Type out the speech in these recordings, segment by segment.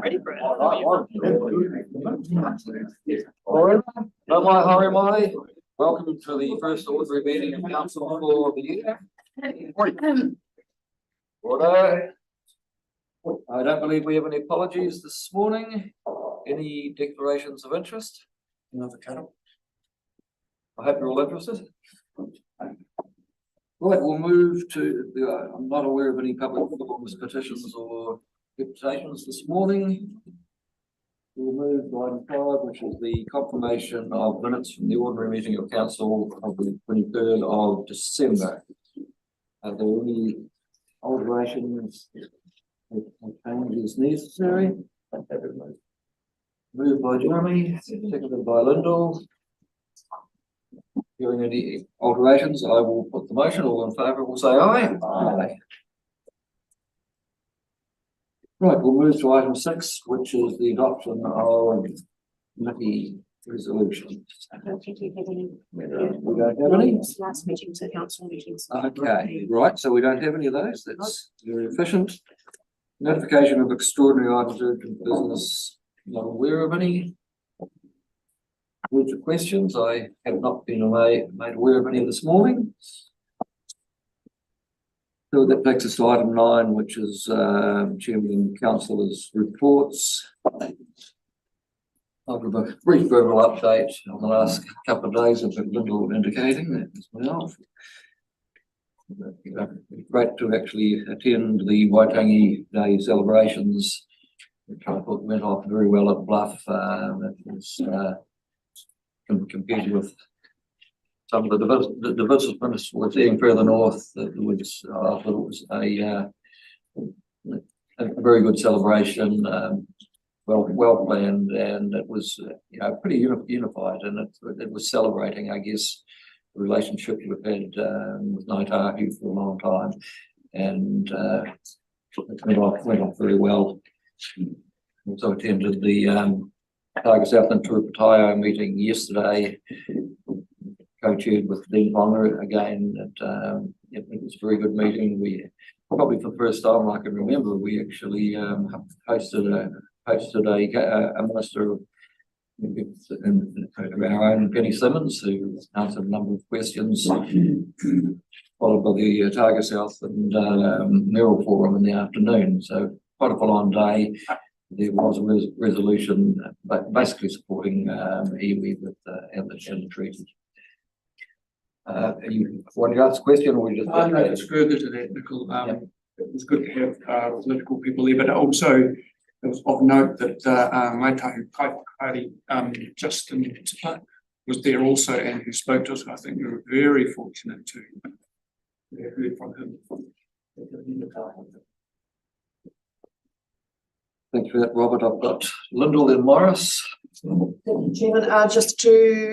ready for it. All right, no mai hurry mai. Welcome to the first ordinary meeting of council for the year. Order. I don't believe we have any apologies this morning. Any declarations of interest? Another cattle. I hope you're all interested. Right, we'll move to the, I'm not aware of any public forums, petitions or deputations this morning. We'll move to item 5, which is the confirmation of minutes from the ordinary meeting of council of the 23rd of December. Are there any alterations or changes necessary? Moved by Jeremy, seconded by Lyndall. Hearing any alterations, I will put the motion. All in favour will say aye. Aye. Right, we'll move to item 6, which is the adoption of committee resolutions. I don't think we've had any. We don't have any. Last meetings are council meetings. Okay, right, so we don't have any of those. That's very efficient. Notification of extraordinary items of urgent business. Not aware of any. Words or questions? I have not been made aware of any this morning. So that takes us to item 9, which is Chairman and Councillors' reports. I'll give a brief verbal update on the last couple of days of Lyndall indicating that as well. Great to actually attend the Waitangi Day celebrations, which I thought went off very well at Bluff. It was compared with some of the divisiveness we're seeing further north. I thought it was a very good celebration, well planned, and it was pretty unified, and it was celebrating, I guess, the relationship we've had with Ngāi Tahu for a long time, and it went off very well. Also attended the Targa Southland Turupataio meeting yesterday, co-chaired with Dean Bonner again. It was a very good meeting. We probably for the first time I can remember, we actually hosted a minister of our own, Penny Simmons, who answered a number of questions, followed by the Targa South and Merrill Forum in the afternoon. So quite a full-on day. There was a resolution basically supporting iwi with and the treaty. You want to ask a question, or we just? No, it's further to that, Nicole. It was good to have political people there, but also it was of note that Ngāi Tahu Kaipakari, Justin Tipa, was there also, and who spoke to us. I think we were very fortunate to have heard from him. Thank you for that, Robert. I've got Lyndall and Morris. Thank you, Chairman. Just to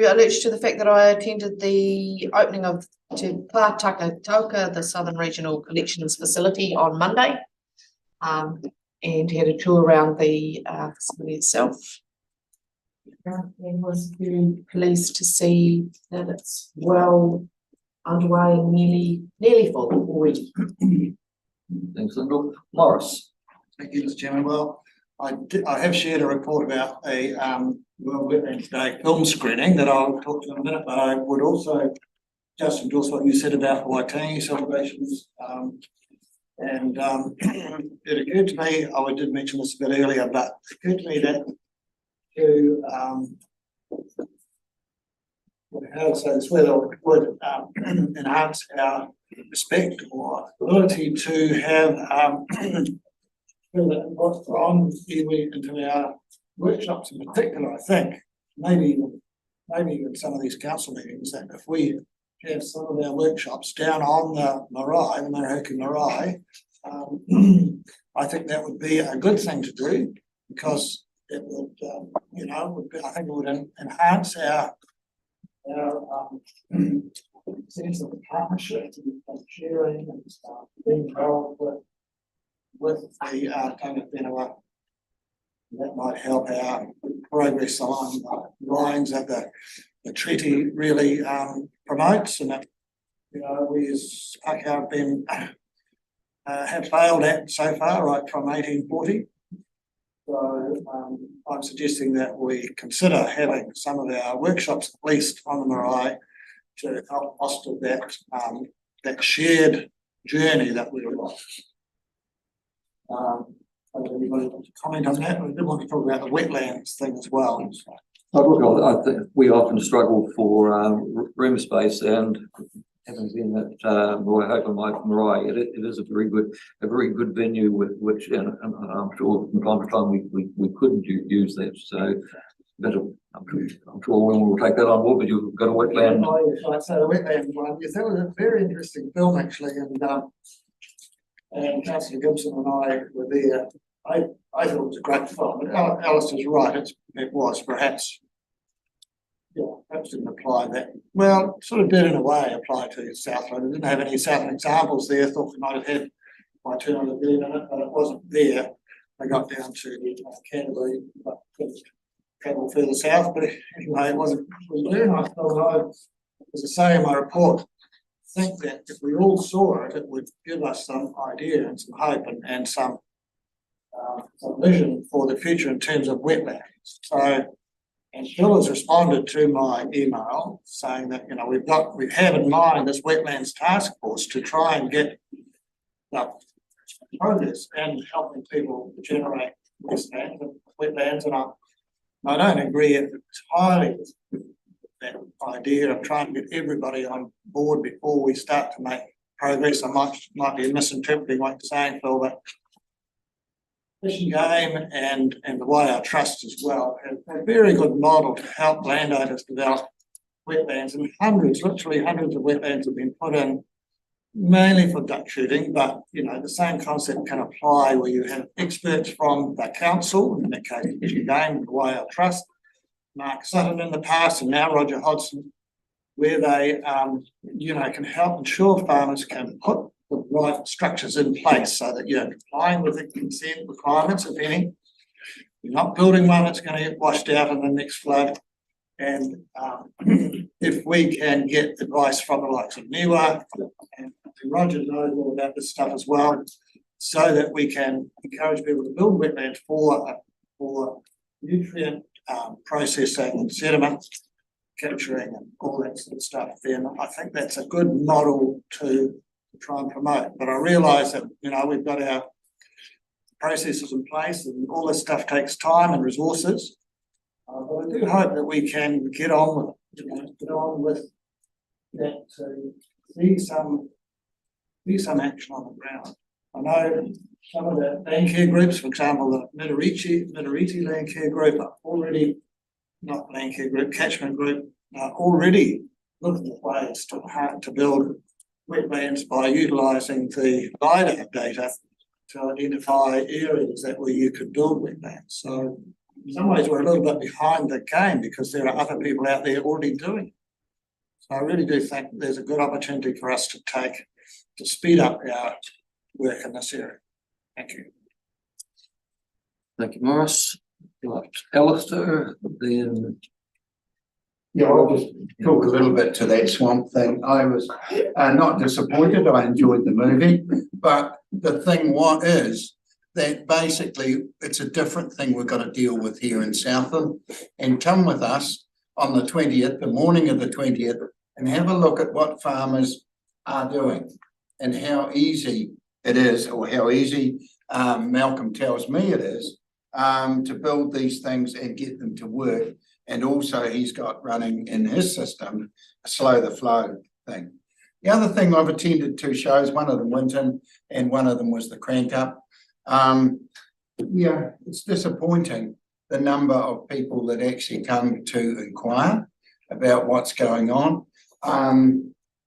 alert you to the fact that I attended the opening of Te Pātaka Tauka, the Southern Regional Collections Facility, on Monday, and had a tour around the facility itself. And was very pleased to see that it's well underway and nearly full already. Thanks, Lyndall. Morris. Thank you, Mr. Chairman. Well, I have shared a report about a World Wetlands Day film screening that I'll talk to in a minute, but I would also just endorse what you said about the Waitangi celebrations. It occurred to me, I did mention this a bit earlier, but it occurred to me that to how to say this, whether it would enhance our respect or ability to have what's on iwi into our workshops in particular. I think maybe in some of these council meetings, that if we have some of our workshops down on the marae, the Marahoku Marae, I think that would be a good thing to do, because it would, I think it would enhance our sense of partnership and sharing and being involved with the kind of that might help our progress along the lines that the treaty really promotes, and that we as Pākehā have failed at so far, right from 1840. So I'm suggesting that we consider having some of our workshops at least on the marae to help foster that shared journey that we were on. Anybody want to comment on that? We did want to talk about the wetlands thing as well. I think we often struggle for room space, and having been at Roy Hope and Marae, it is a very good venue with which, and I'm sure from time to time we couldn't use that. So, but I'm sure when we'll take that on board. But you've got a wetland. Oh, yes, right. So the wetland one, yes, that was a very interesting film actually, and Councillor Gibson and I were there. I thought it was a great film, but Alice is right. It was perhaps. Yeah, perhaps didn't apply that. Well, sort of did in a way apply to Southland. It didn't have any Southland examples there. Thought we might have had my 200 billion in it, but it wasn't there. I got down to Canterbury, but travel further south. But anyway, it was very nice. As I say in my report, I think that if we all saw it, it would give us some idea and some hope and some vision for the future in terms of wetlands. So, and Phil has responded to my email saying that, you know, we have in mind this wetlands task force to try and get progress and helping people generate wetlands. And I don't agree entirely with that idea of trying to get everybody on board before we start to make progress. I might be misinterpreting what you're saying, Phil, but Fishing Game and the Waiau Trust as well have a very good model to help landowners develop wetlands, and literally hundreds of wetlands have been put in mainly for duck shooting, but you know, the same concept can apply where you have experts from the council, in that case Fishing Game, the Waiau Trust, Mark Sutton in the past and now Roger Hodson, where they can help ensure farmers can put the right structures in place so that you're complying with the consent requirements, if any. You're not building one that's going to get washed out in the next flood. And if we can get advice from the likes of Niwa, and Roger knows all about this stuff as well, so that we can encourage people to build wetlands for nutrient processing and sediment capturing and all that sort of stuff, then I think that's a good model to try and promote. But I realise that, you know, we've got our processes in place and all this stuff takes time and resources. But I do hope that we can get on with that to see some action on the ground. I know some of the land care groups, for example, the Mitariti land care group are already, not land care group, catchment group, are already looking at ways to build wetlands by utilising the LiDAR data to identify areas where you could build wetlands. So in some ways we're a little bit behind the game because there are other people out there already doing it. So I really do think there's a good opportunity for us to speed up our work in this area. Thank you. Thank you, Morris. Alistair, then. Yeah, I'll just talk a little bit to that swamp thing. I was not disappointed. I enjoyed the movie, but the thing is that basically it's a different thing we've got to deal with here in Southland. And come with us on the 20th, the morning of the 20th, and have a look at what farmers are doing and how easy it is, or how easy Malcolm tells me it is, to build these things and get them to work. And also he's got running in his system a slow the flow thing. The other thing, I've attended 2 shows, one of them Winton and one of them was the Crank Up. Yeah, it's disappointing the number of people that actually come to inquire about what's going on.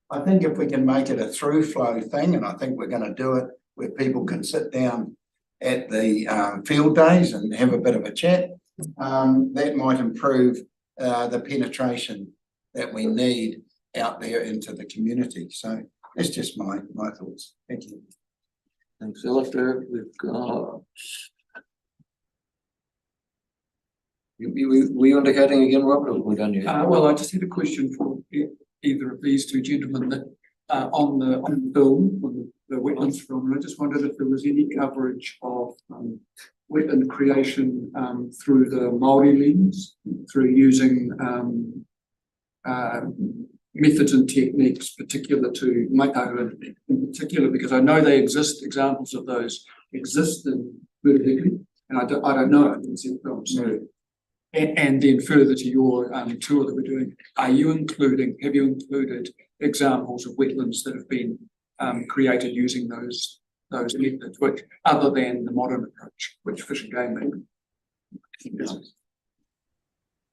I think if we can make it a through flow thing, and I think we're going to do it where people can sit down at the field days and have a bit of a chat, that might improve the penetration that we need out there into the community. So that's just my thoughts. Thank you. Thanks, Alistair. We've got. Were you indicating again, Robert, or we done yet? Well, I just had a question for either of these 2 gentlemen that on the film, on the wetlands film, and I just wondered if there was any coverage of wetland creation through the Māori lens, through using methods and techniques particular to Maitahu in particular, because I know they exist, examples of those exist in Ruahine, and I don't know, I didn't see the film. So, and then further to your tour that we're doing, have you included examples of wetlands that have been created using those methods, which other than the modern approach, which Fish and Game make?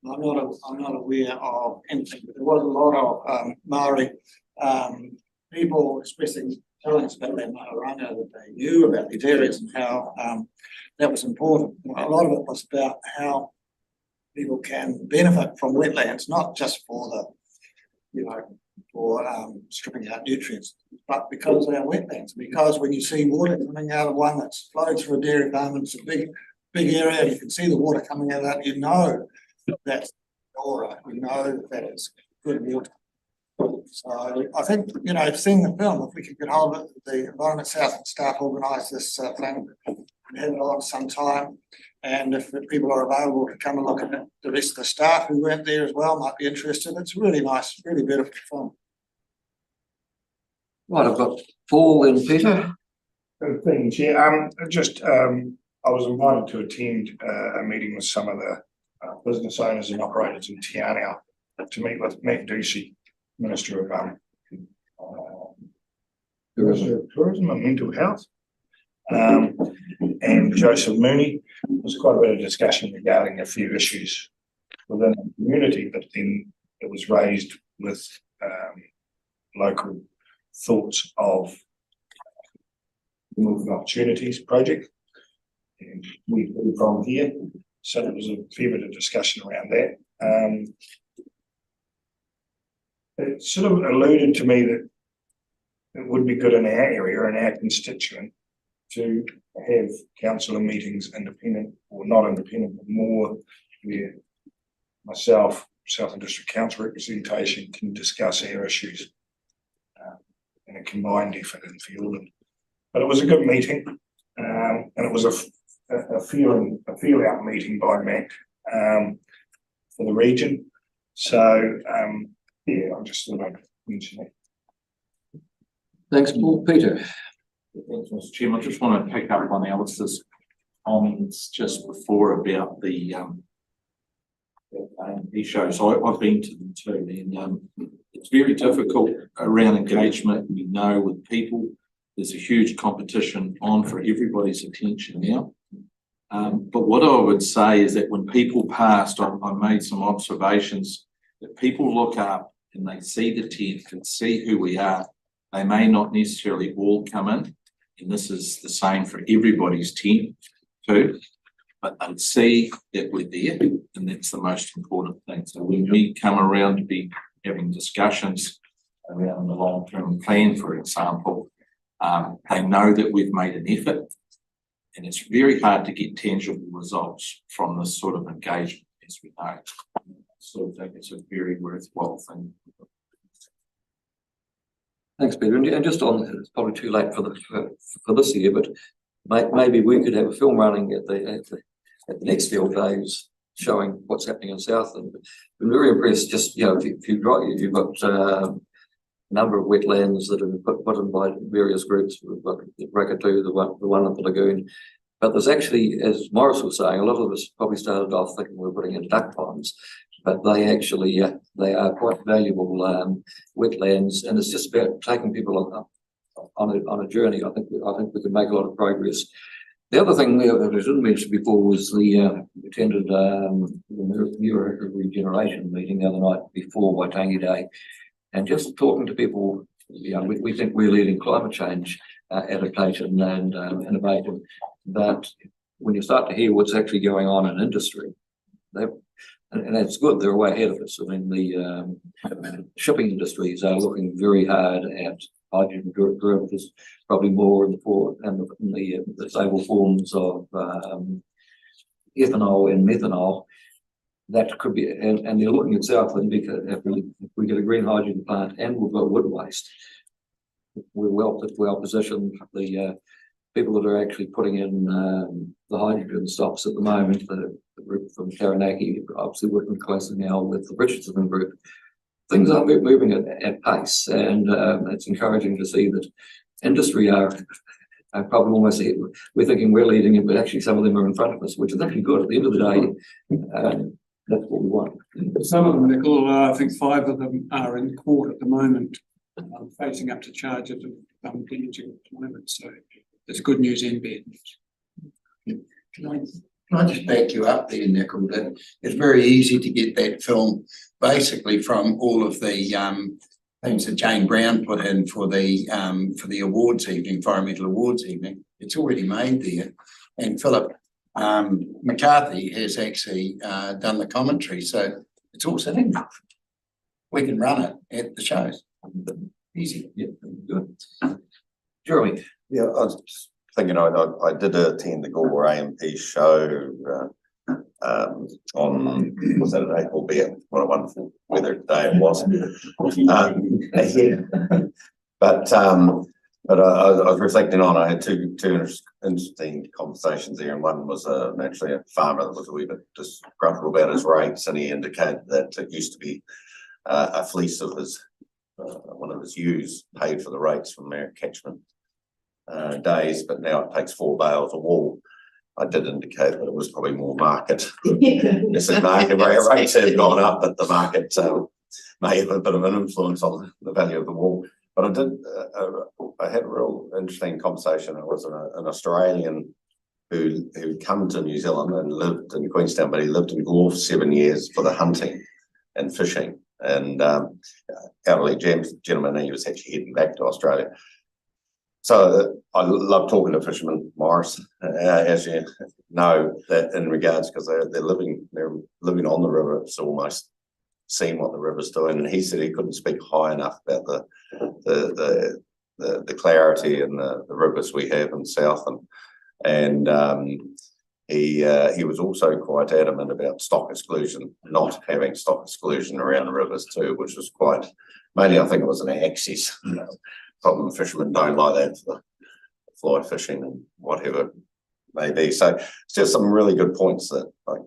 I'm not aware of anything, but there was a lot of Maori people expressing, telling us about their Maoranga, that they knew about these areas and how that was important. A lot of it was about how people can benefit from wetlands, not just for the, for stripping out nutrients, but because they are wetlands. Because when you see water coming out of one that's flowed through a dairy farm, and it's a big area, and you can see the water coming out of that, you know that's flora, you know that it's good water. So I think, seeing the film, if we could get hold of it, the Environment South staff organise this thing and have it on some time. And if people are available to come and look at it, the rest of the staff who weren't there as well might be interested. It's really nice, really beautiful film. Right, I've got Paul and Peter. Thank you, Chair. I was invited to attend a meeting with some of the business owners and operators in Te Anau to meet with Matt Ducey, Minister of Tourism and Mental Health, and Joseph Mooney. There was quite a bit of discussion regarding a few issues within the community, but then it was raised with local thoughts of the Moving Opportunities project, and we from here. So there was a fair bit of discussion around that. It sort of alluded to me that it would be good in our area and our constituent to have councillor meetings independent or not independent, but more where myself, Southern District Council representation can discuss our issues in a combined effort in field. But it was a good meeting, and it was a feel out meeting by Matt for the region. So yeah, I just thought I'd mention it. Thanks, Paul. Peter. Thanks, Mr. Chairman. I just want to pick up on Alice's comments just before about the shows. I've been to them too, and it's very difficult around engagement. We know with people, there's a huge competition on for everybody's attention now. But what I would say is that when people passed, I made some observations that people look up and they see the tent and see who we are. They may not necessarily all come in, and this is the same for everybody's tent too, but they see that we're there, and that's the most important thing. So when we come around to be having discussions around the long-term plan, for example, they know that we've made an effort, and it's very hard to get tangible results from this sort of engagement, as we know. So I think it's a very worthwhile thing. Thanks, Peter. And just on, it's probably too late for this year, but maybe we could have a film running at the next field days showing what's happening in Southland. I'm very impressed. Just if you've got a number of wetlands that have been put in by various groups. We've got Rakatu, the one at the lagoon. But there's actually, as Morris was saying, a lot of us probably started off thinking we were putting in duck ponds, but they actually they are quite valuable wetlands, and it's just about taking people on a journey. I think we can make a lot of progress. The other thing that I didn't mention before was the attended the regeneration meeting the other night before Waitangi Day, and just talking to people. We think we're leading climate change adaptation and innovation, but when you start to hear what's actually going on in industry, and that's good, they're way ahead of us. I mean, the shipping industries are looking very hard at hydrogen derivatives, probably more in the stable forms of ethanol and methanol. That could be, and they're looking at Southland because if we get a green hydrogen plant and we've got wood waste, we're well positioned. The people that are actually putting in the hydrogen stocks at the moment, the group from Taranaki, obviously working closely now with the Richardson group. Things are moving at pace, and it's encouraging to see that industry are probably almost ahead. We're thinking we're leading it, but actually some of them are in front of us, which is actually good. At the end of the day, that's what we want. Some of them, Nicole, I think 5 of them are in court at the moment, facing up to charges of damaging employment. So it's good news in bed. Can I just back you up there, Nicole, that it's very easy to get that film basically from all of the things that Jane Brown put in for the awards evening, environmental awards evening. It's already made there. And Philip McCarthy has actually done the commentary, so it's all sitting there. We can run it at the shows. Easy. Yeah, good. Jeremy. Yeah, I was just thinking, I did attend the Gore AMP show on, was that a day, albeit what a wonderful weather day it was. Yeah. But I was reflecting on, I had two interesting conversations there, and one was actually a farmer that was a wee bit disgruntled about his rates, and he indicated that it used to be a fleece of his one of his ewes paid for the rates from their catchment days, but now it takes 4 bales of wool. I did indicate that it was probably more market. Yes, the market rates have gone up, but the market may have a bit of an influence on the value of the wool. But I did. I had a real interesting conversation. It was an Australian who'd come to New Zealand and lived in Queenstown, but he lived in Gore for 7 years for the hunting and fishing. And elderly gentleman, he was actually heading back to Australia. So I love talking to fishermen, Morris, as you know, that in regards, because they're living on the river, so almost seeing what the river's doing. And he said he couldn't speak high enough about the clarity in the rivers we have in South, and he was also quite adamant about stock exclusion, not having stock exclusion around the rivers too, which was quite, mainly I think it was an access problem. Fishermen don't like that for the fly fishing and whatever may be. So it's just some really good points that I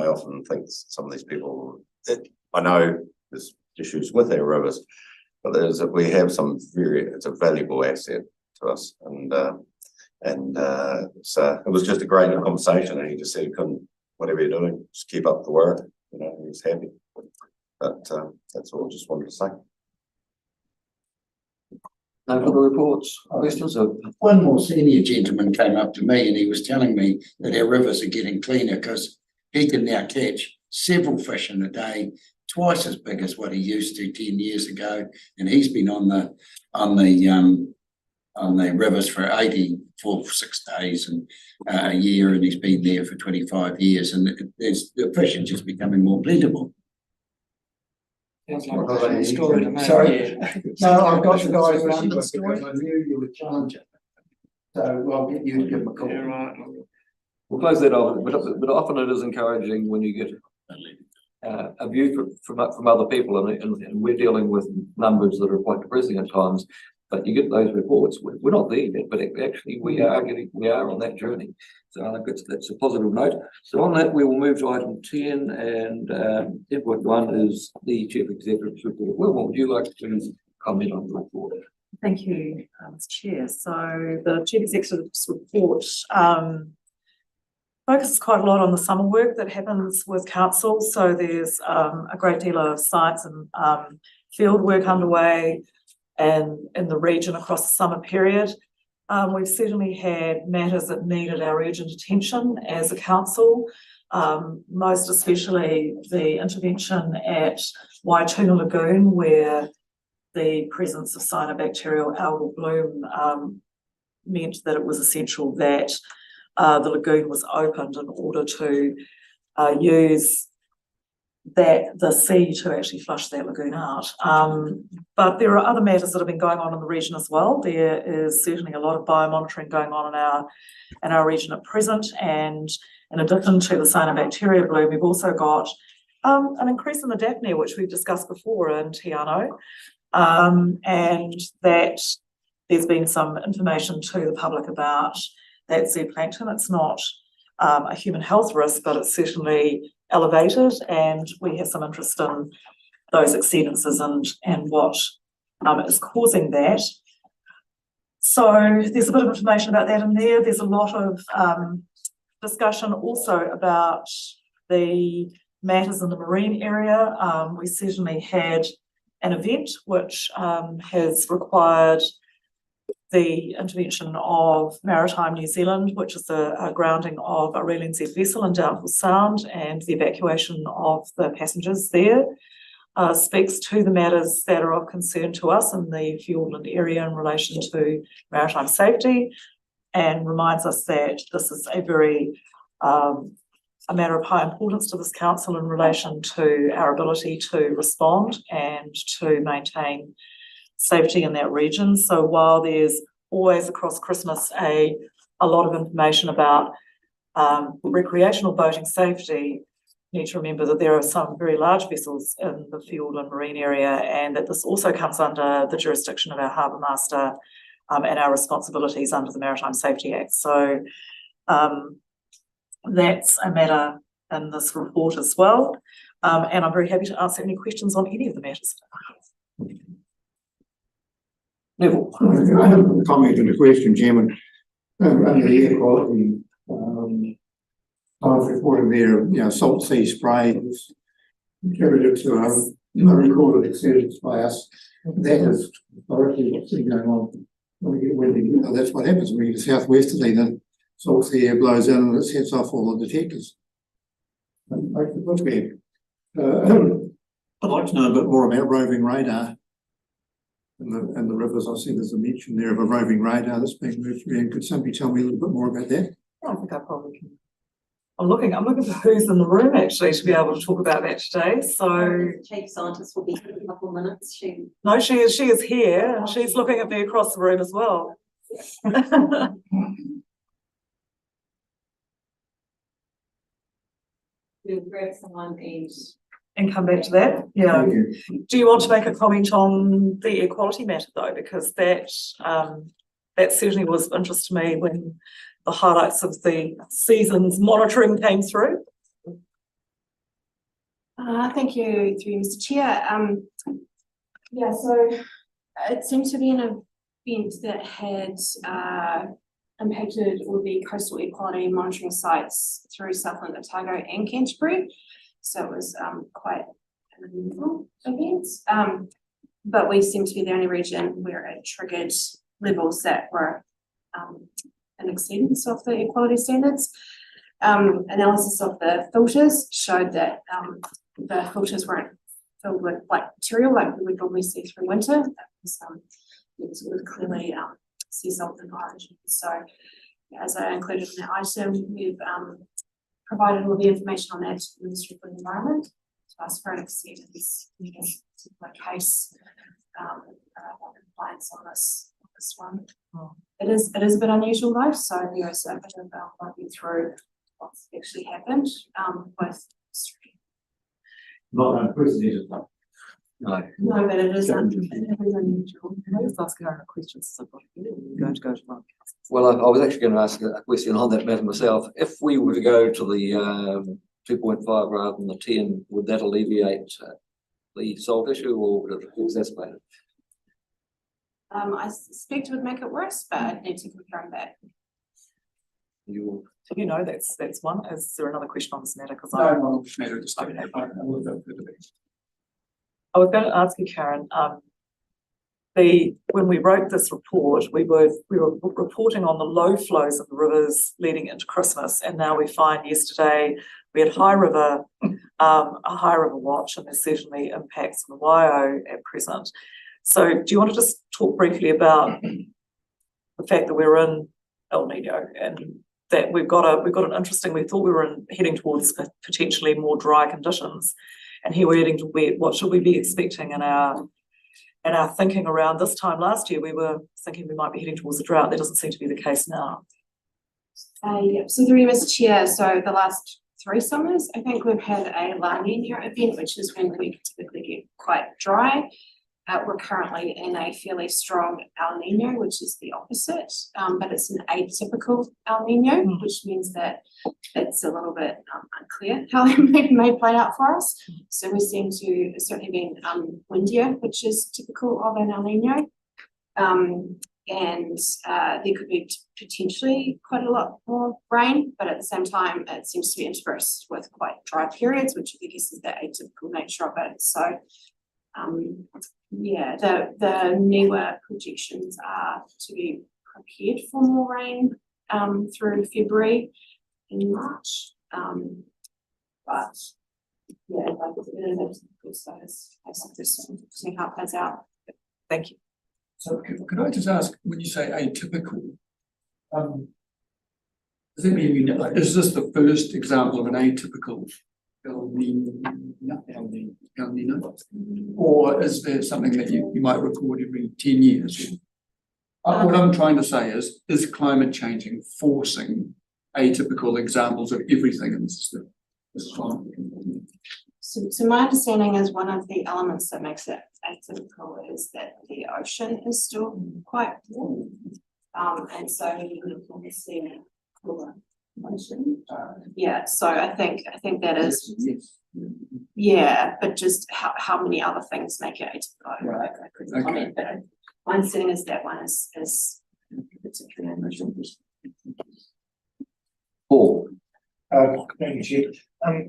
often think some of these people, I know there's issues with their rivers, but we have it's a valuable asset to us. And so it was just a great conversation, and he just said he couldn't, whatever you're doing, just keep up the work. He was happy. But that's all I just wanted to say. No further reports, questions? One more senior gentleman came up to me and he was telling me that our rivers are getting cleaner because he can now catch several fish in a day, twice as big as what he used to 10 years ago. And he's been on the rivers for 6 days and a year, and he's been there for 25 years, and the fish are just becoming more plentiful. Sounds like a story to make. Sorry. Yeah. No, I've got the guy's Story. number because I knew you would challenge it. So I'll get you to give him a call. Yeah, right. We'll close that off, but often it is encouraging when you get a view from other people, and we're dealing with numbers that are quite depressing at times. But you get those reports. We're not there yet, but actually we are on that journey. So I think that's a positive note. So on that, we will move to item 10, and input 1 is the Chief Executive's report. Wilma, would you like to comment on the report? Thank you, Mr. Chair. So the Chief Executive's report focuses quite a lot on the summer work that happens with council. So there's a great deal of science and field work underway and in the region across the summer period. We've certainly had matters that needed our urgent attention as a council, most especially the intervention at Waituna Lagoon, where the presence of cyanobacterial algal bloom meant that it was essential that the lagoon was opened in order to use the sea to actually flush that lagoon out. But there are other matters that have been going on in the region as well. There is certainly a lot of biomonitoring going on in our region at present, and in addition to the cyanobacteria bloom, we've also got an increase in the Daphnia, which we've discussed before in Te Anau, and that there's been some information to the public about that zooplankton. It's not a human health risk, but it's certainly elevated, and we have some interest in those exceedances and what is causing that. So there's a bit of information about that in there. There's a lot of discussion also about the matters in the marine area. We certainly had an event which has required the intervention of Maritime New Zealand, which is a grounding of a Real NZ vessel in Doubtful Sound, and the evacuation of the passengers there. Speaks to the matters that are of concern to us in the Fiordland area in relation to maritime safety, and reminds us that this is a very a matter of high importance to this council in relation to our ability to respond and to maintain safety in that region. So while there's always across Christmas a lot of information about recreational boating safety, you need to remember that there are some very large vessels in the Fiordland marine area, and that this also comes under the jurisdiction of our harbour master and our responsibilities under the Maritime Safety Act. So that's a matter in this report as well. And I'm very happy to answer any questions on any of the matters. Neville. I have a comment and a question, Chairman. Under the air quality, I was reporting there, salt sea spray was contributed to a recorded exceedance by us. That is historically what's been going on. When we get windy, that's what happens when we get southwesterly, then salt sea air blows in and it sets off all the detectors. Makes it look bad. I'd like to know a bit more about roving radar. In the rivers, I see there's a mention there of a roving radar that's being moved around. Could somebody tell me a little bit more about that? I think I probably can. I'm looking for who's in the room actually to be able to talk about that today. So Chief Scientist will be here in a couple of minutes. She is here, and she's looking at me across the room as well. will grab someone and come back to that. Yeah. Do you want to make a comment on the air quality matter though? Because that certainly was of interest to me when the highlights of the season's monitoring came through. Thank you, through Mr. Chair. Yeah, so it seemed to be an event that had impacted all the coastal air quality monitoring sites through Southland, Otago and Canterbury. So it was quite an unusual event. But we seem to be the only region where it triggered levels that were an exceedance of the air quality standards. Analysis of the filters showed that the filters weren't filled with white material like we would normally see through winter. That was it would clearly sea salt and origin. So as I included in the item, we've provided all the information on that to the Ministry for the Environment to ask for an exceedance in this particular case compliance on this one. It is a bit unusual though, so there is a bit of working through what's actually happened with history. Not unprecedented. No, but it is unusual. I was asking her questions. So I'm going to go to Mark. Well, I was actually going to ask a question on that matter myself. If we were to go to the 2.5 rather than the 10, would that alleviate the salt issue, or would it exacerbate it? I suspect it would make it worse, but I'd need to confirm that. You That's one. Is there another question on this matter? Because No, on this matter, just I will go for the debate. I was going to ask you, Karen, when we wrote this report, we were reporting on the low flows of the rivers leading into Christmas, and now we find yesterday we had high river watch, and there's certainly impacts on the Waio at present. So do you want to just talk briefly about the fact that we're in El Nino and that we've got an interesting, we thought we were heading towards potentially more dry conditions, and here we're heading to wet. What should we be expecting in our thinking around this time last year? We were thinking we might be heading towards a drought. That doesn't seem to be the case now. So through Mr. Chair, so the last 3 summers, I think we've had a La Nina event, which is when we typically get quite dry. we're currently in a fairly strong El Nino, which is the opposite, but it's an atypical El Nino, which means that it's a little bit unclear how it may play out for us. So we seem to certainly been windier, which is typical of an El Nino. And there could be potentially quite a lot more rain, but at the same time, it seems to be interspersed with quite dry periods, which I guess is the atypical nature of it. So, yeah, the NIWA projections are to be prepared for more rain through February and March. But yeah, like it is good size. I just see how it plays out. Thank you. So could I just ask, when you say atypical, does it mean, is this the first example of an atypical El Nino? Or is there something that you might record every 10 years? What I'm trying to say is climate changing forcing atypical examples of everything in this climate? So my understanding is one of the elements that makes it atypical is that the ocean is still quite warm. And so you can see cooler ocean. Yeah, so I think that is, yeah, but just how many other things make it atypical? I couldn't comment, but my understanding is that one is particularly unusual. Paul, Thank you, Chair.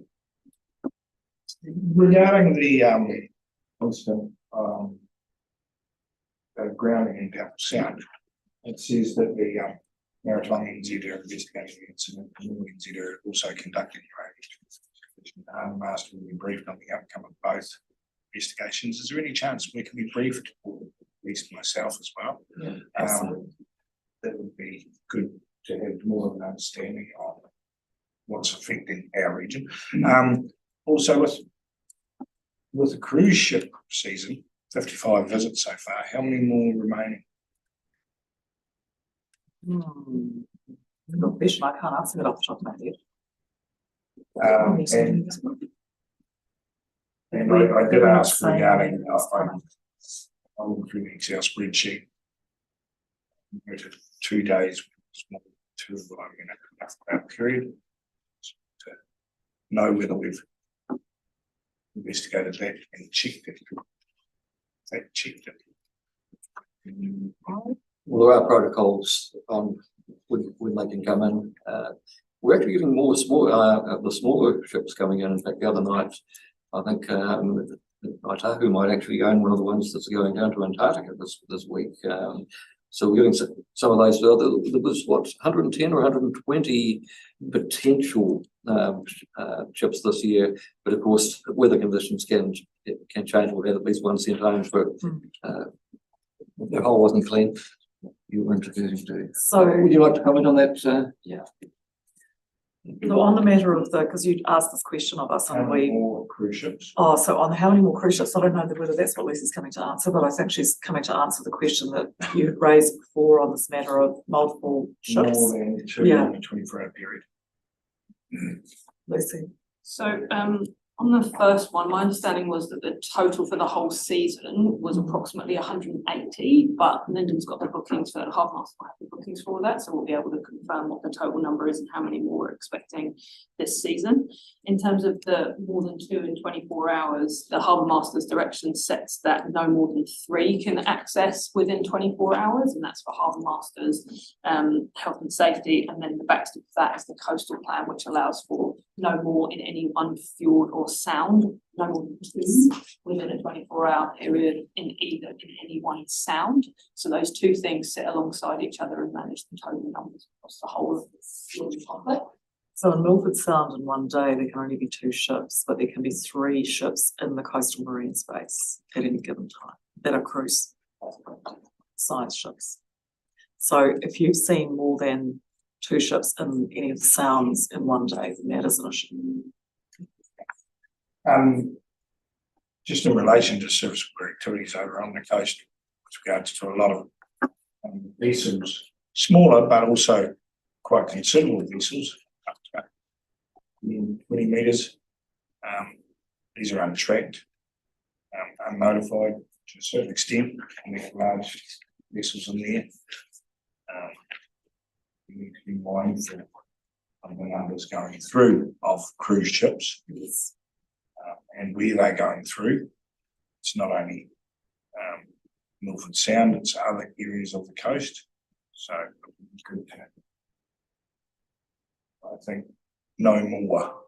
Regarding the constant grounding in Dapple Sound, it says that the Maritime NZ are investigating the incident, and the NZ are also conducting their own master will be briefed on the outcome of both investigations. Is there any chance we can be briefed, or at least myself as well? Yeah, absolutely. That would be good to have more of an understanding of what's affecting our region. Also with the cruise ship season, 55 visits so far, how many more remaining? Good question. I can't answer that off the top of my head. And I did ask regarding, I went through the Excel spreadsheet. Compared to 2 days, two of them in that period. To know whether we've investigated that and checked it. well, there are protocols on when they can come in. We're actually getting more the smaller ships coming in. In fact, the other night, I think Otahu might actually own one of the ones that's going down to Antarctica this week. So we're getting some of those. There was what 110 or 120 potential ships this year, but of course weather conditions can change. We've had at least one sent home for the hull wasn't clean. You were introducing to. So would you like to comment on that? Yeah. So on the matter of because you asked this question of us, and we more cruise ships. Oh, so on how many more cruise ships? I don't know whether that's what Lisa's coming to answer, but I think she's coming to answer the question that you had raised before on this matter of multiple ships. More than two in a 24-hour period. Lucy. So on the first one, my understanding was that the total for the whole season was approximately 180, but Lyndon's got the bookings for half mast the bookings for all that, so we'll be able to confirm what the total number is and how many more we're expecting this season. In terms of the more than 2 in 24 hours, the Harbour Master's direction sets that no more than 3 can access within 24 hours, and that's for Harbour Masters, health and safety, and then the backstop of that is the coastal plan, which allows for no more in any one fjord or sound, no more than 2 within a 24-hour period in any one sound. So those 2 things sit alongside each other and manage the total numbers across the whole of the fjord complex. So in Milford Sound in one day, there can only be 2 ships, but there can be 3 ships in the coastal marine space at any given time that are cruise size ships. So if you've seen more than 2 ships in any of the sounds in one day, then that is an issue. Just in relation to serviceable activities over on the coast, with regards to a lot of vessels, smaller but also quite considerable vessels, up to 20 metres. These are untracked, unnotified. to a certain extent, and we have large vessels in there. We need to be mindful of the numbers going through of cruise ships. And where they're going through. It's not only Milford Sound, it's other areas of the coast. So good to, I think, know more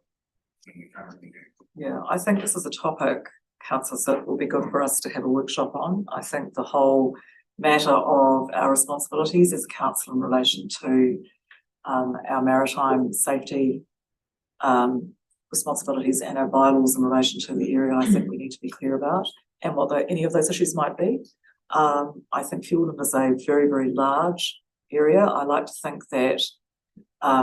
than we currently do. Yeah, I think this is a topic, councillors, that will be good for us to have a workshop on. I think the whole matter of our responsibilities as a council in relation to our maritime safety responsibilities and our bylaws in relation to the area, I think we need to be clear about, and what any of those issues might be. I think Fiordham is a very, very large area. I like to think that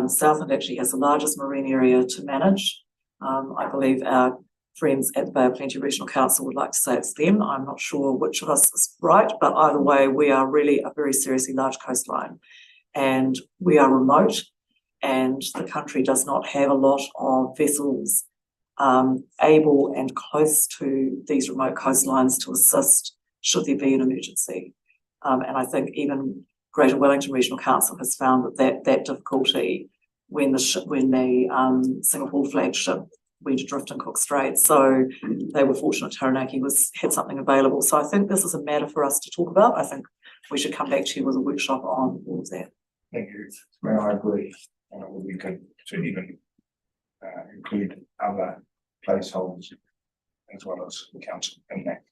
Southland actually has the largest marine area to manage. I believe our friends at the Bay of Plenty Regional Council would like to say it's them. I'm not sure which of us is right, but either way, we are really a very seriously large coastline, and we are remote, and the country does not have a lot of vessels able and close to these remote coastlines to assist should there be an emergency. And I think even Greater Wellington Regional Council has found that difficulty when the Singapore flagship went adrift in Cook Strait. So they were fortunate Taranaki had something available. So I think this is a matter for us to talk about. I think we should come back to you with a workshop on all of that. Thank you. Well, I agree. And it would be good to even include other placeholders as well as the council in that.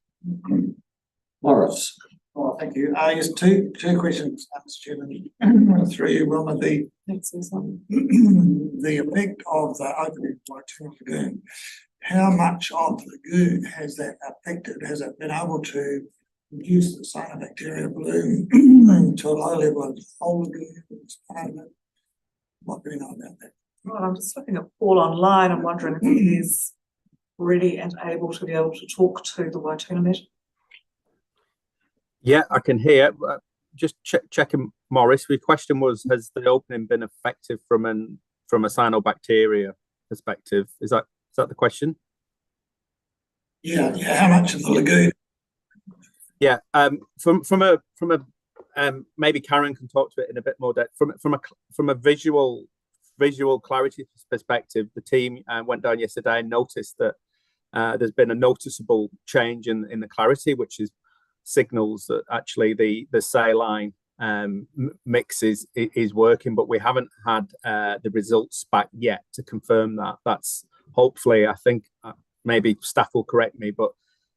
Morris. Oh, thank you. Yes, two questions, Mr. Chairman, through you, Wilma. The effect of the opening of Waituna Lagoon, how much of the lagoon has that affected? Has it been able to reduce the cyanobacteria bloom to a low level of the whole lagoon? What do we know about that? Well, I'm just looking at Paul online and wondering if he's ready and able to talk to the Waituna matter. Yeah, I can hear. Just checking, Morris. The question was: has the opening been effective from a cyanobacteria perspective? Is that the question? Yeah. How much of the lagoon? Yeah. From a maybe Karen can talk to it in a bit more depth. From a visual clarity perspective, the team went down yesterday and noticed that there's been a noticeable change in the clarity, which signals that actually the saline mix is working, but we haven't had the results back yet to confirm that. That's hopefully, I think maybe staff will correct me, but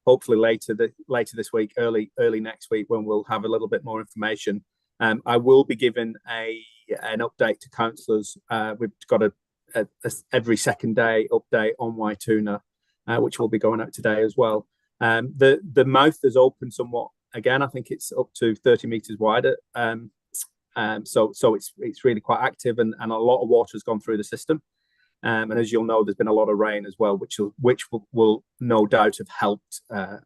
hopefully later this week, early next week, when we'll have a little bit more information. I will be giving an update to councillors. We've got a every second day update on Waituna, which will be going out today as well. The mouth is open somewhat again. I think it's up to 30 meters wider. So it's really quite active, and a lot of water has gone through the system. And as you'll know, there's been a lot of rain as well, which will no doubt have helped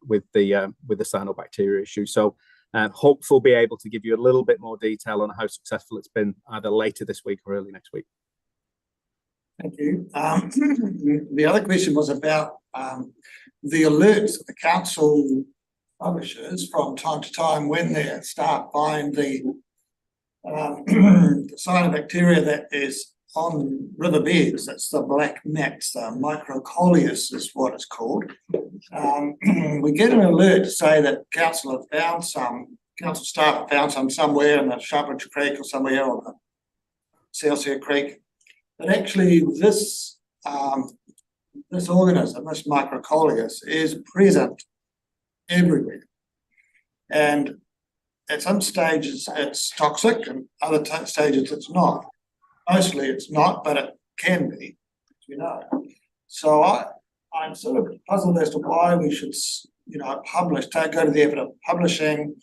with the cyanobacteria issue. So hopefully be able to give you a little bit more detail on how successful it's been either later this week or early next week. Thank you. The other question was about the alerts that the council publishes from time to time when their staff find the cyanobacteria that is on riverbeds. That's the black mats, microcoleus is what it's called. We get an alert to say that council staff have found some somewhere in the Sharpridge Creek or somewhere on the Celsius Creek. But actually this organism, this microcoleus, is present everywhere. And at some stages it's toxic and other stages it's not. Mostly it's not, but it can be, as we know. So I'm sort of puzzled as to why we should, go to the effort of publishing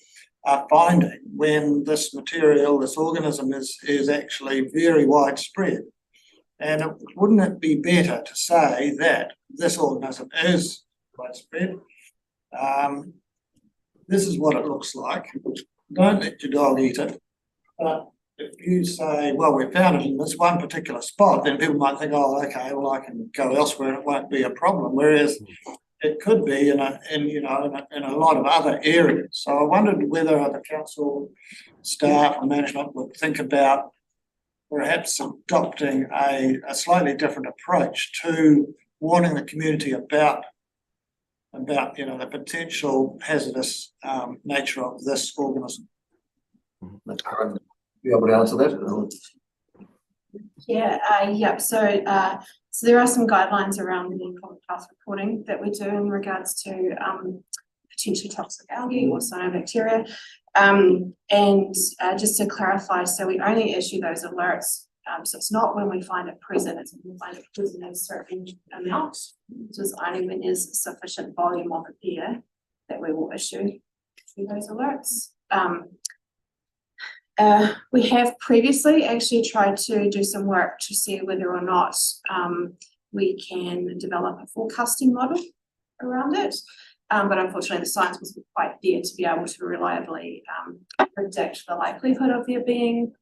a finding when this material, this organism is actually very widespread. And wouldn't it be better to say that this organism is widespread? This is what it looks like. Don't let your dog eat it. But if you say, well, we found it in this one particular spot, then people might think, oh, okay, well, I can go elsewhere and it won't be a problem. Whereas it could be in a lot of other areas. So I wondered whether the council staff and management would think about perhaps adopting a slightly different approach to warning the community about the potential hazardous nature of this organism. Karen, be able to answer that? So there are some guidelines around the common path reporting that we do in regards to potentially toxic algae or cyanobacteria. Just to clarify, so we only issue those alerts. So it's not when we find it present, it's when we find it present in a certain amount. So it's only when there's sufficient volume of it there that we will issue those alerts. We have previously actually tried to do some work to see whether or not we can develop a forecasting model around it. But unfortunately, the science wasn't quite there to be able to reliably predict the likelihood of there being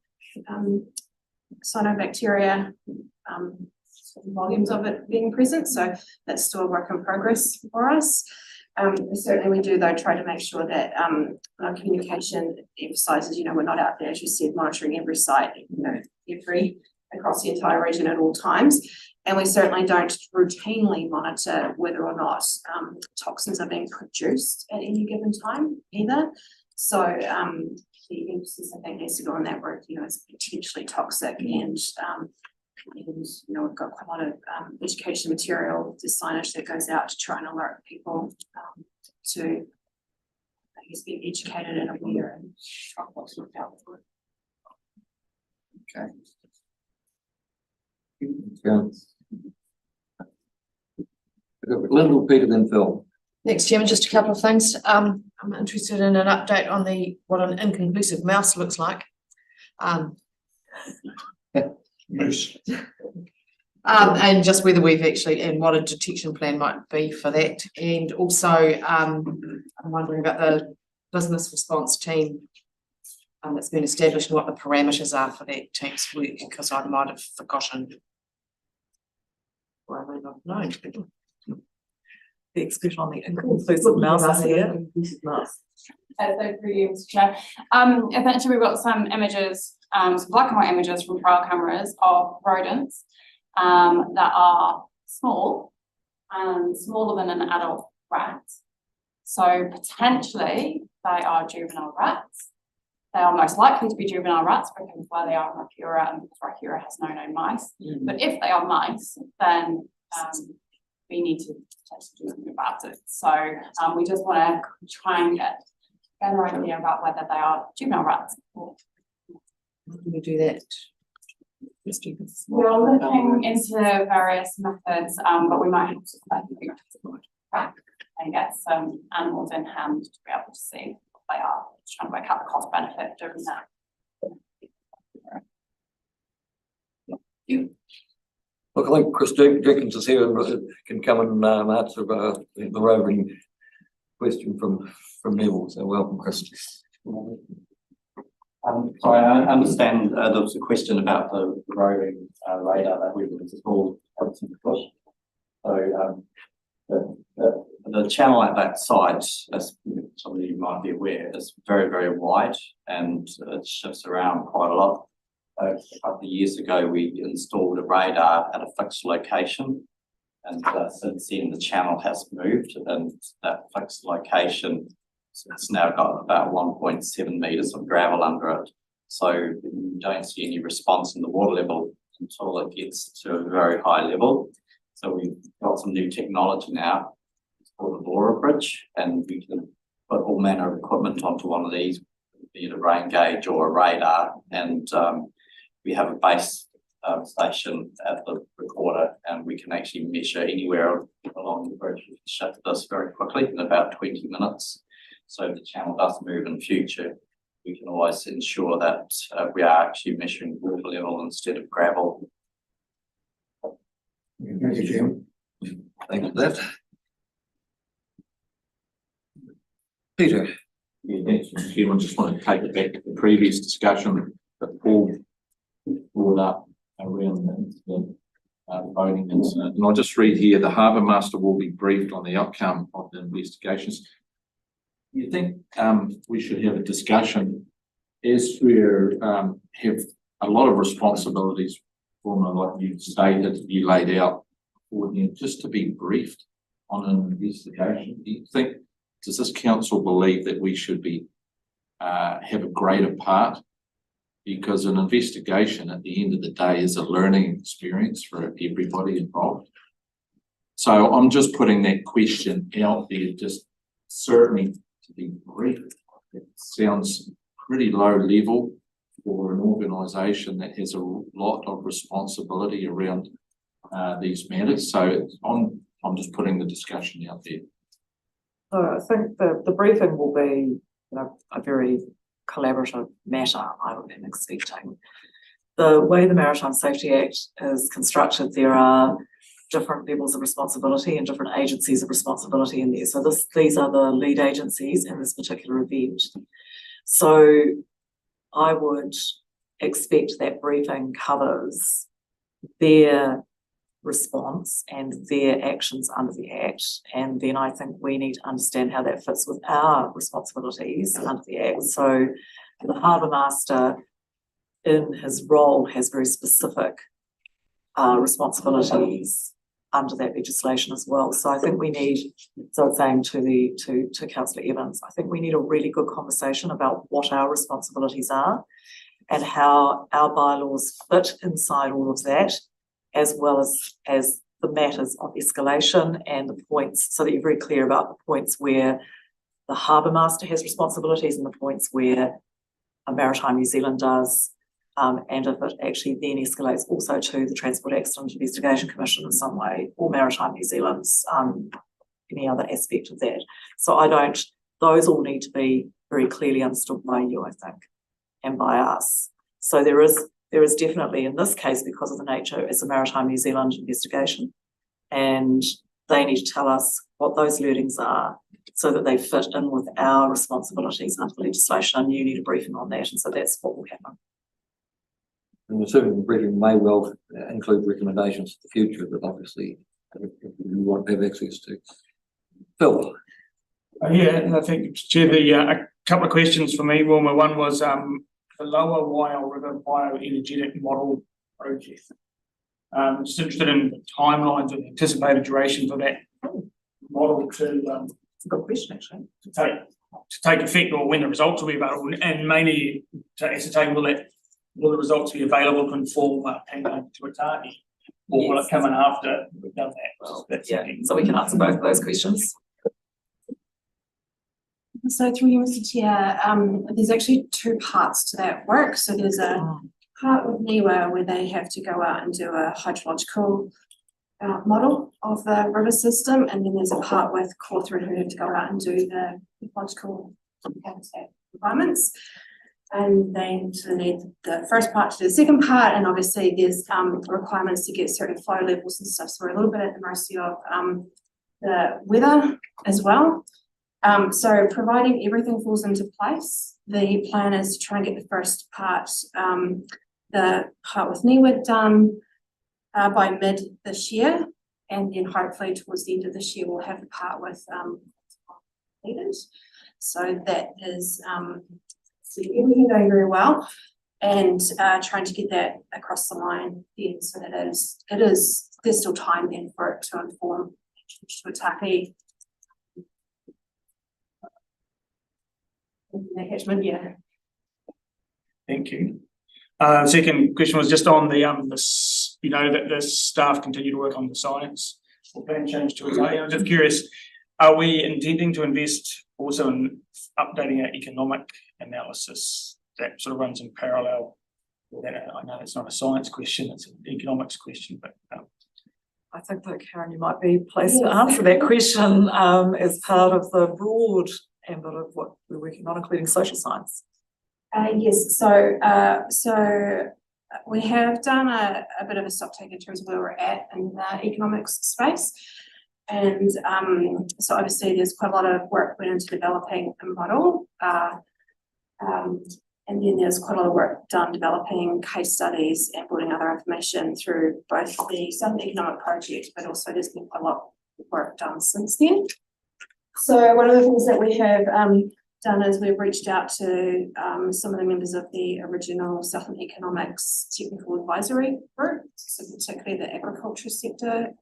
cyanobacteria, volumes of it being present. So that's still a work in progress for us. Certainly we do though try to make sure that our communication emphasises, we're not out there, as you said, monitoring every site, across the entire region at all times. And we certainly don't routinely monitor whether or not toxins are being produced at any given time either. So the emphasis I think needs to go on that where it's potentially toxic and we've got quite a lot of education material, the signage that goes out to try and alert people to, I guess, be educated and aware and try what's looked out for. Okay. Yeah. Lyndall, Peter, then Phil. Thanks, Chairman. Just a couple of things. I'm interested in an update on what an inconclusive mouse looks like. Moose. And just whether we've actually, and what a detection plan might be for that. And also, I'm wondering about the business response team that's been established and what the parameters are for that team's work, because I might have forgotten. Or I may not have known. The expert on the inconclusive mouse here. So through you, Mr. Chair. Essentially we've got some images, some black and white images from trial cameras of rodents that are small and smaller than an adult rat. So potentially they are juvenile rats. They are most likely to be juvenile rats because where they are in Racura, and Racura has no known mice. But if they are mice, then we need to do something about it. So we just want to try and get an idea about whether they are juvenile rats. How do we do that? We're looking into various methods, but we might have to track and get some animals in hand to be able to see what they are. Just trying to work out the cost benefit doing that. Look, I think Chris Jenkins is here and can come and answer the roving question from Neville. So welcome, Chris. Sorry, I understand there was a question about the roving radar that we were installed. So the channel at that site, as some of you might be aware, is very, very wide and it shifts around quite a lot. A couple of years ago, we installed a radar at a fixed location, and since then the channel has moved, and that fixed location it's now got about 1.7 meters of gravel under it. So you don't see any response in the water level until it gets to a very high level. So we've got some new technology now. It's called a LoRa bridge, and we can put all manner of equipment onto one of these, be it a rain gauge or a radar, and we have a base station at the recorder, and we can actually measure anywhere along the bridge. We can shift this very quickly in about 20 minutes. So if the channel does move in future, we can always ensure that we are actually measuring water level instead of gravel. Thank you, Jim. Thank you for that. Peter. Yeah, thanks, Mr. Chairman. I just want to take it back to the previous discussion that Paul brought up around the incident voting incident. And I'll just read here, the harbour master will be briefed on the outcome of the investigations. You think we should have a discussion as we have a lot of responsibilities for like you stated, you laid out for you, just to be briefed on an investigation. Do you think, does this council believe that we should be have a greater part? Because an investigation at the end of the day is a learning experience for everybody involved. So I'm just putting that question out there, just certainly to be brief. It sounds pretty low level for an organisation that has a lot of responsibility around these matters. So I'm just putting the discussion out there. So I think the briefing will be, a very collaborative matter, I would be expecting. The way the Maritime Safety Act is constructed, there are different levels of responsibility and different agencies of responsibility in there. So these are the lead agencies in this particular event. So I would expect that briefing covers their response and their actions under the Act. And then I think we need to understand how that fits with our responsibilities under the Act. So the Harbour Master in his role has very specific responsibilities under that legislation as well. So I think we need, so I was saying to Councillor Evans, I think we need a really good conversation about what our responsibilities are and how our bylaws fit inside all of that, as well as the matters of escalation and the points, so that you're very clear about the points where the Harbour Master has responsibilities and the points where a Maritime New Zealand does, and if it actually then escalates also to the Transport Accident Investigation Commission in some way, or Maritime New Zealand's any other aspect of that. So those all need to be very clearly understood by you, I think, and by us. So there is definitely in this case, because of the nature, it's a Maritime New Zealand investigation, and they need to tell us what those learnings are so that they fit in with our responsibilities under the legislation, and you need a briefing on that, and so that's what will happen. And certainly the briefing may well include recommendations for the future, but obviously we want to have access to. Phil. Yeah, and I think, Chair, a couple of questions for me, Wilma. One was the Lower Waihao River Bioenergetic Model Project. Just interested in timelines and anticipated duration for that model to It's a good question, actually. to take effect, or when the results will be available, and mainly to ascertain will the results be available to inform to a target, or will it come in after we've done that? So we can answer both of those questions. So through you, Mr. Chair, there's actually two parts to that work. So there's a part with NIWA where they have to go out and do a hydrological model of the river system, and then there's a part with Cawthron who have to go out and do the ecological habitat requirements. And they need the first part to do the second part, and obviously there's requirements to get certain flow levels and stuff. So we're a little bit at the mercy of the weather as well. So providing everything falls into place, the plan is to try and get the first part, the part with NIWA done by mid this year, and then hopefully towards the end of this year we'll have the part with leaders. So that is everything going very well, and trying to get that across the line then, so that there's still time then for it to inform Tuataki. Catchment, yeah. Thank you. Second question was just on the that the staff continue to work on the science or plan change to it. I'm just curious, are we intending to invest also in updating our economic analysis that sort of runs in parallel with that? I know it's not a science question, it's an economics question, but I think that, Karen, you might be placed to answer that question as part of the broad ambit of what we're working on, including social science. Yes, so we have done a bit of a stock take in terms of where we're at in the economics space. And so obviously there's quite a lot of work went into developing a model. And then there's quite a lot of work done developing case studies and building other information through both the Southern Economic Project, but also there's been quite a lot of work done since then. So one of the things that we have done is we've reached out to some of the members of the original Southern Economics Technical Advisory Group, so particularly the agriculture sector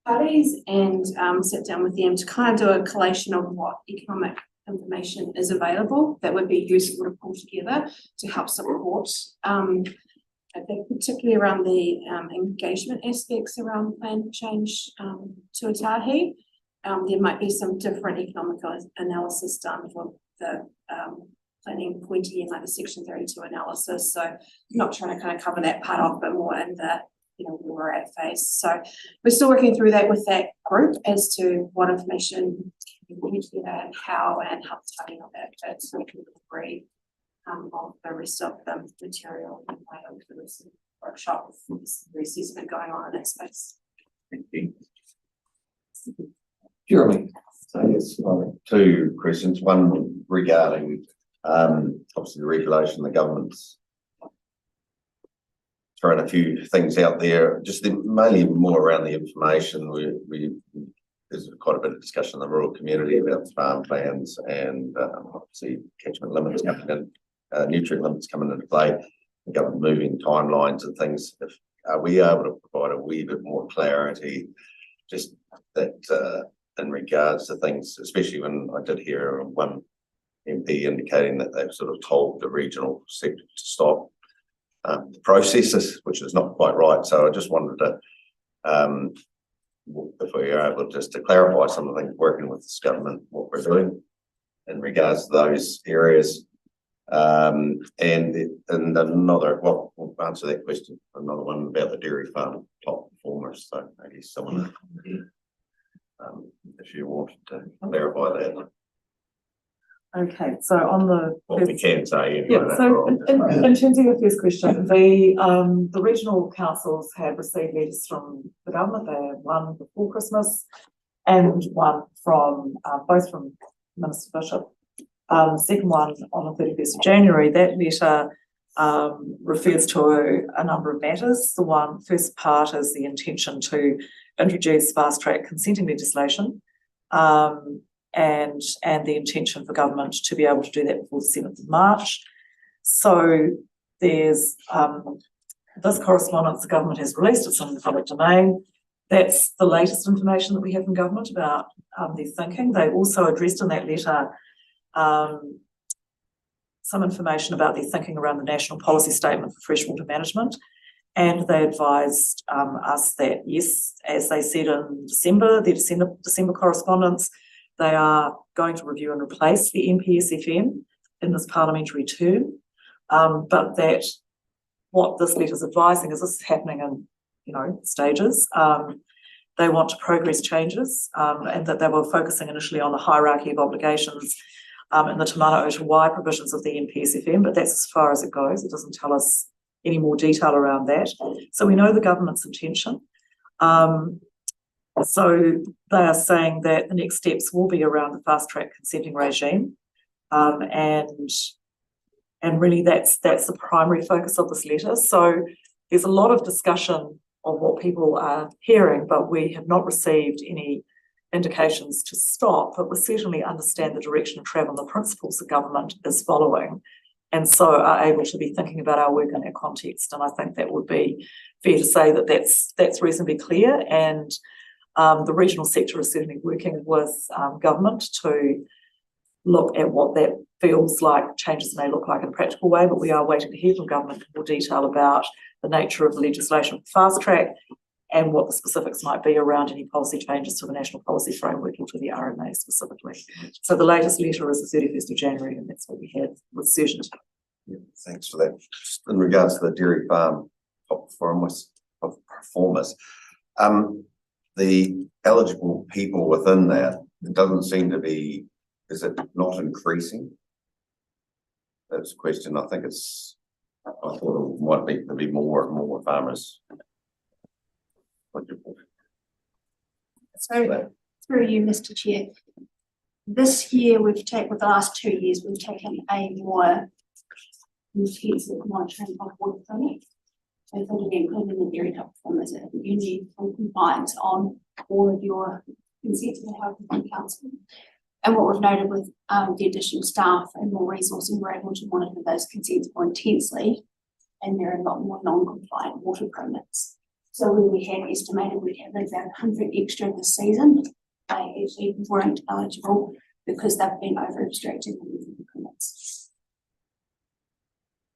parties, and sat down with them to kind of do a collation of what economic information is available that would be useful to pull together to help support, I think particularly around the engagement aspects around climate change tuatahi. There might be some different economic analysis done for the planning pointy in like the Section 32 analysis. So not trying to kind of cover that part off, but more in the, you know, where we're at phase. So we're still working through that with that group as to what information can be together and how the timing of that fits. So we can agree of the rest of the material and way of the rest of the workshop. There's reassessment going on in that space. Thank you. Jeremy. So yes, two questions. One regarding obviously the regulation, the government's throwing a few things out there, just mainly more around the information. There's quite a bit of discussion in the rural community about farm plans and obviously catchment limits coming in, nutrient limits coming into play, the government moving timelines and things. Are we able to provide a wee bit more clarity, just that in regards to things, especially when I did hear one MP indicating that they've sort of told the regional sector to stop the processes, which is not quite right. So I just wanted to, if we are able just to clarify some of the things working with this government, what we're doing in regards to those areas. And another, well, we'll answer that question. Another one about the dairy farm top performers. So maybe someone, if you wanted to clarify that. Okay, so on the. What we can say. Yeah, so in terms of your first question, the regional councils have received letters from the government. They had one before Christmas and one from, both from Minister Bishop. Second one on the 31st of January, that letter refers to a number of matters. The first part is the intention to introduce fast track consenting legislation. And the intention for government to be able to do that before the 7th of March. So there's this correspondence the government has released, it's in the public domain. That's the latest information that we have from government about their thinking. They also addressed in that letter some information about their thinking around the national policy statement for freshwater management. And they advised us that, yes, as they said in December, their December correspondence, they are going to review and replace the NPSFM in this parliamentary term, but that what this letter is advising is this is happening in, stages. They want to progress changes, and that they were focusing initially on the hierarchy of obligations and the Te Mana o Te Wai provisions of the NPSFM, but that's as far as it goes. It doesn't tell us any more detail around that. So we know the government's intention. So they are saying that the next steps will be around the fast track consenting regime. And really that's the primary focus of this letter. So there's a lot of discussion of what people are hearing, but we have not received any indications to stop, but we certainly understand the direction of travel and the principles the government is following. And so are able to be thinking about our work in that context. And I think that would be fair to say that that's reasonably clear. And the regional sector is certainly working with government to look at what that feels like changes may look like in a practical way, but we are waiting to hear from government in more detail about the nature of the legislation for fast track and what the specifics might be around any policy changes to the national policy framework and to the RMA specifically. So the latest letter is the 31st of January, and that's what we have with certainty. Yeah, thanks for that. Just in regards to the dairy farm top performers, the eligible people within that, it doesn't seem to be, is it not increasing? That's a question. I think it's, I thought it might be to be more and more farmers. So through you, Mr. Chair, this year with the last 2 years, we've taken a more intensive monitoring of water permits. So I think again, including the very top performers, you need full compliance on all of your consents of the Health and Council. And what we've noted with the additional staff and more resourcing, we're able to monitor those consents more intensely, and there are a lot more non-compliant water permits. So when we had estimated we'd have about 100 extra this season, they actually weren't eligible because they've been over-restricted with the permits.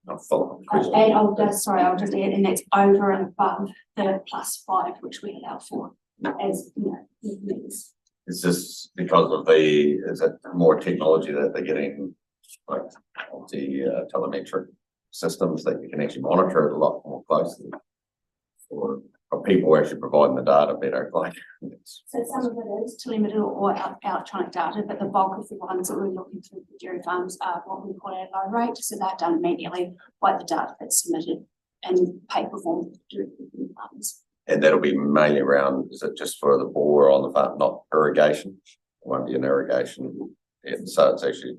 Not follow And I'll just add, and that's over and above the +5, which we allow for, as you know, means. Is this because of is it more technology that they're getting, like the telemetric systems that you can actually monitor it a lot more closely? Or are people actually providing the data better? Like, So some of it is telemetric or electronic data, but the bulk of the ones that we're looking through the dairy farms are what we call at low rate. So they're done manually by the data that's submitted in paper form directly from the farms. and that'll be mainly around, is it just for the bore on the farm, not irrigation? It won't be an irrigation, so it's actually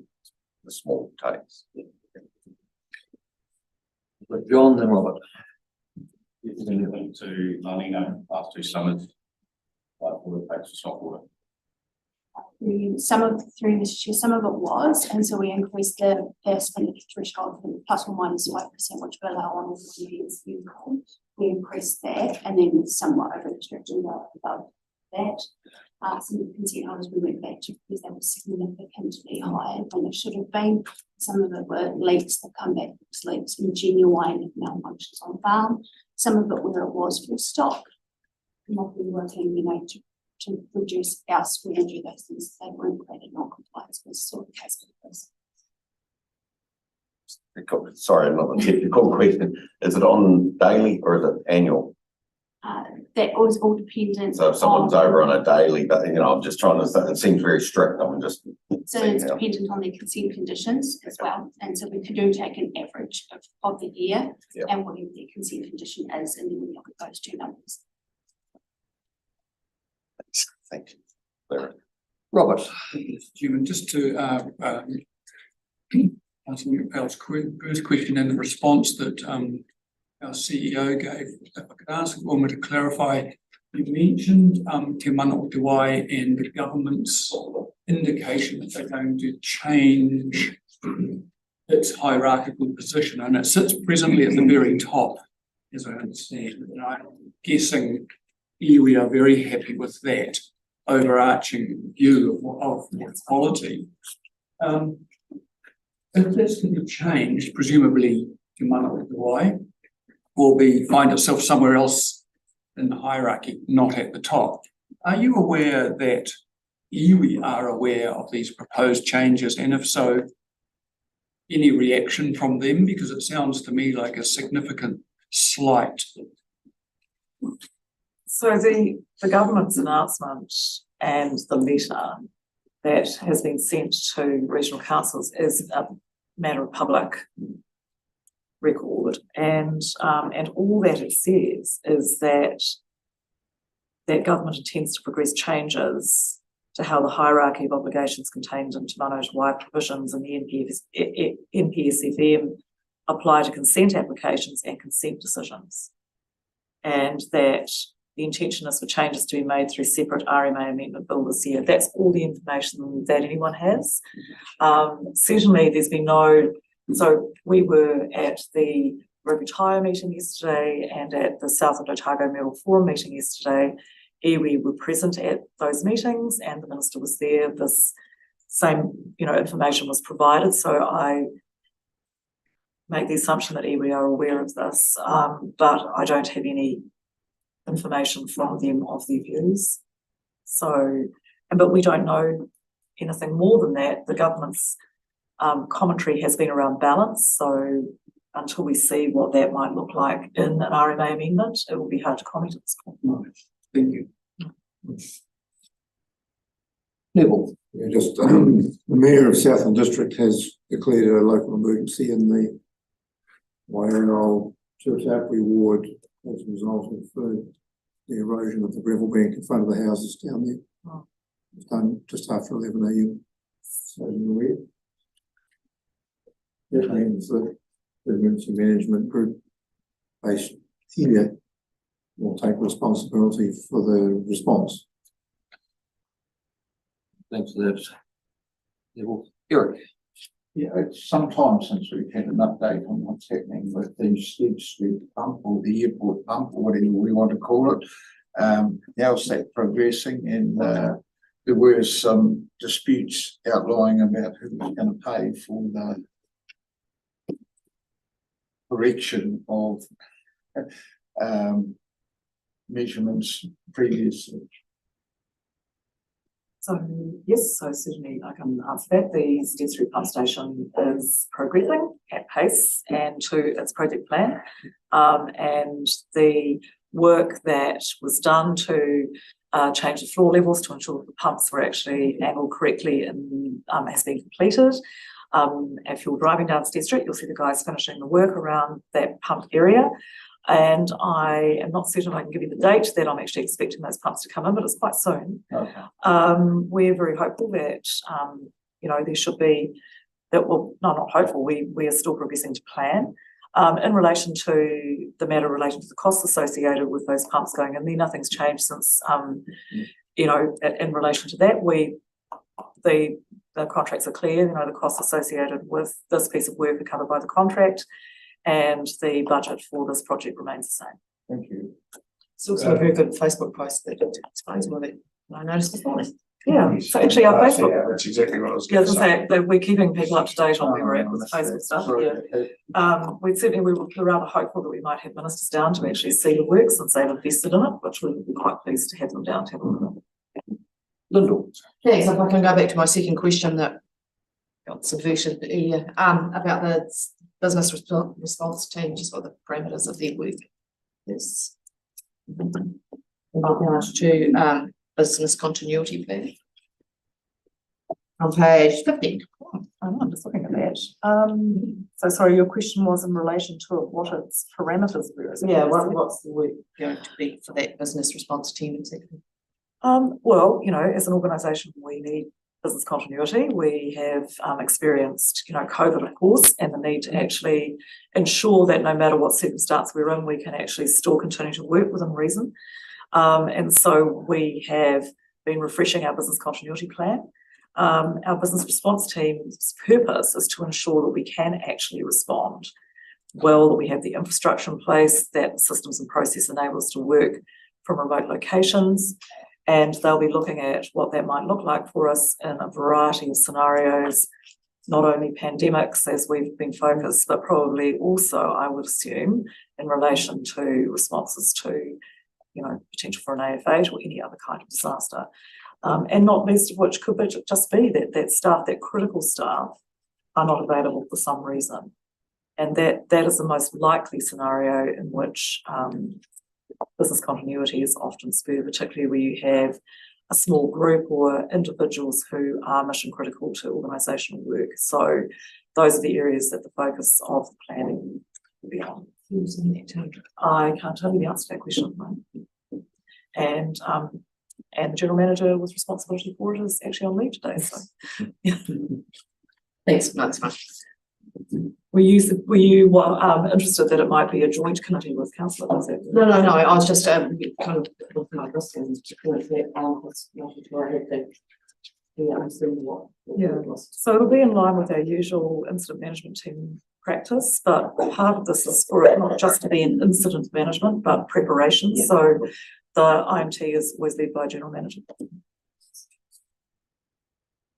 the small tanks. But John, then Robert. It's relevant to La Nina last 2 summers, like water takes for soft water. Some of it was, and so we increased the expenditure threshold from ±5%, which would allow on the years. We increased that, and then somewhat over restricted above that. Some of the consent holders we went back to because they were significantly higher than it should have been. Some of it were leaks that come back, leaks from genuine malfunctions on farm. Some of it where it was full stock. And what we were working, to reduce our spread and do those things, they weren't created non-compliance was sort of the case with this. Sorry, another technical question. Is it on daily or is it annual? That was all dependent. So if someone's over on a daily, but I'm just trying to, it seems very strict. I'm just. So it's dependent on their consent conditions as well. And so we could take an average of the year and whatever their consent condition is, and then we look at those 2 numbers. Thank you. Robert. Chairman, just to answer Al's first question and the response that our CEO gave, if I could ask Wilma to clarify, you mentioned Te Manawatū and the government's indication that they're going to change its hierarchical position, and it sits presently at the very top, as I understand. And I'm guessing we are very happy with that overarching view of quality. If that's going to be changed, presumably Te Manawatū will find itself somewhere else in the hierarchy, not at the top. Are you aware that iwi are aware of these proposed changes, and if so, any reaction from them? Because it sounds to me like a significant slight. So the government's announcement and the letter that has been sent to regional councils is a matter of public record, and all that it says is that government intends to progress changes to how the hierarchy of obligations contained in Te Manawatū provisions and the NPSFM apply to consent applications and consent decisions, and that the intention is for changes to be made through separate RMA amendment bill this year. That's all the information that anyone has. Certainly there's been so we were at the Ruby Tire meeting yesterday and at the Southland Otago Mill Forum meeting yesterday. Iwi were present at those meetings and the minister was there. This same, information was provided. So I make the assumption that Iwi are aware of this, but I don't have any information from them of their views. So, but we don't know anything more than that. The government's commentary has been around balance. So until we see what that might look like in an RMA amendment, it will be hard to comment at this point. Thank you. Neville. Yeah, just the Mayor of Southland District has declared a local emergency in the Wairau Tuatapui ward as a result of the erosion of the gravel bank in front of the houses down there. Oh. It's done just after 11 a.m. So you're aware. That means that emergency management group based here will take responsibility for the response. Thanks for that. Yeah, well, Eric. Yeah, it's some time since we've had an update on what's happening with the Stead Street pump or the airport pump or whatever we want to call it. How's that progressing? And there were some disputes outlying about who was going to pay for the correction of measurements previously. So yes, so certainly I can answer that. The Stead Street pump station is progressing at pace and to its project plan. And the work that was done to change the floor levels to ensure that the pumps were actually angled correctly and has been completed. If you're driving down Stead Street, you'll see the guys finishing the work around that pump area. And I am not certain I can give you the date that I'm actually expecting those pumps to come in, but it's quite soon. Okay. We're very hopeful that, there should be, that well, no, not hopeful, we are still progressing to plan. In relation to the matter relating to the costs associated with those pumps going in there, nothing's changed since, in relation to that, the contracts are clear, the costs associated with this piece of work are covered by the contract. And the budget for this project remains the same. Thank you. It's also a very good Facebook post that explains what I noticed this morning. Yeah, so actually our Facebook. Yeah, that's exactly what I was Yeah, going to as I say. say, we're keeping people up to date on where we're at with the Facebook stuff. Yeah. We were rather hopeful that we might have ministers down to actually see the work since they've invested in it, which we would be quite pleased to have them down to have a look at it. Lyndall. Thanks. If I can go back to my second question that got subverted earlier, about the business response team, just what the parameters of their work is. In regards to business continuity plan. On page 15. I'm just looking at that. So sorry, your question was in relation to what its parameters were. Is it Yeah, what what's the work going to be for that business response team exactly? Well, as an organisation, we need business continuity. We have experienced, COVID, of course, and the need to actually ensure that no matter what circumstance we're in, we can actually still continue to work within reason. And so we have been refreshing our business continuity plan. Our business response team's purpose is to ensure that we can actually respond well, that we have the infrastructure in place, that systems and process enable us to work from remote locations. And they'll be looking at what that might look like for us in a variety of scenarios, not only pandemics as we've been focused, but probably also, I would assume, in relation to responses to, potential for an AF8 or any other kind of disaster. And not least of which could just be that staff, that critical staff, are not available for some reason. And that is the most likely scenario in which business continuity is often spurred, particularly where you have a small group or individuals who are mission critical to organisational work. So those are the areas that the focus of the planning will be on. I can't tell you the answer to that question at the moment. And the general manager with responsibility for it is actually on leave today. So Thanks, that's fine. were you interested that it might be a joint committee with council? No, I was just kind of looking at this and So it'll be in line with our usual incident management team practice, but part of this is for it not just to be an incident management, but preparation. Yeah. So the IMT was led by general manager.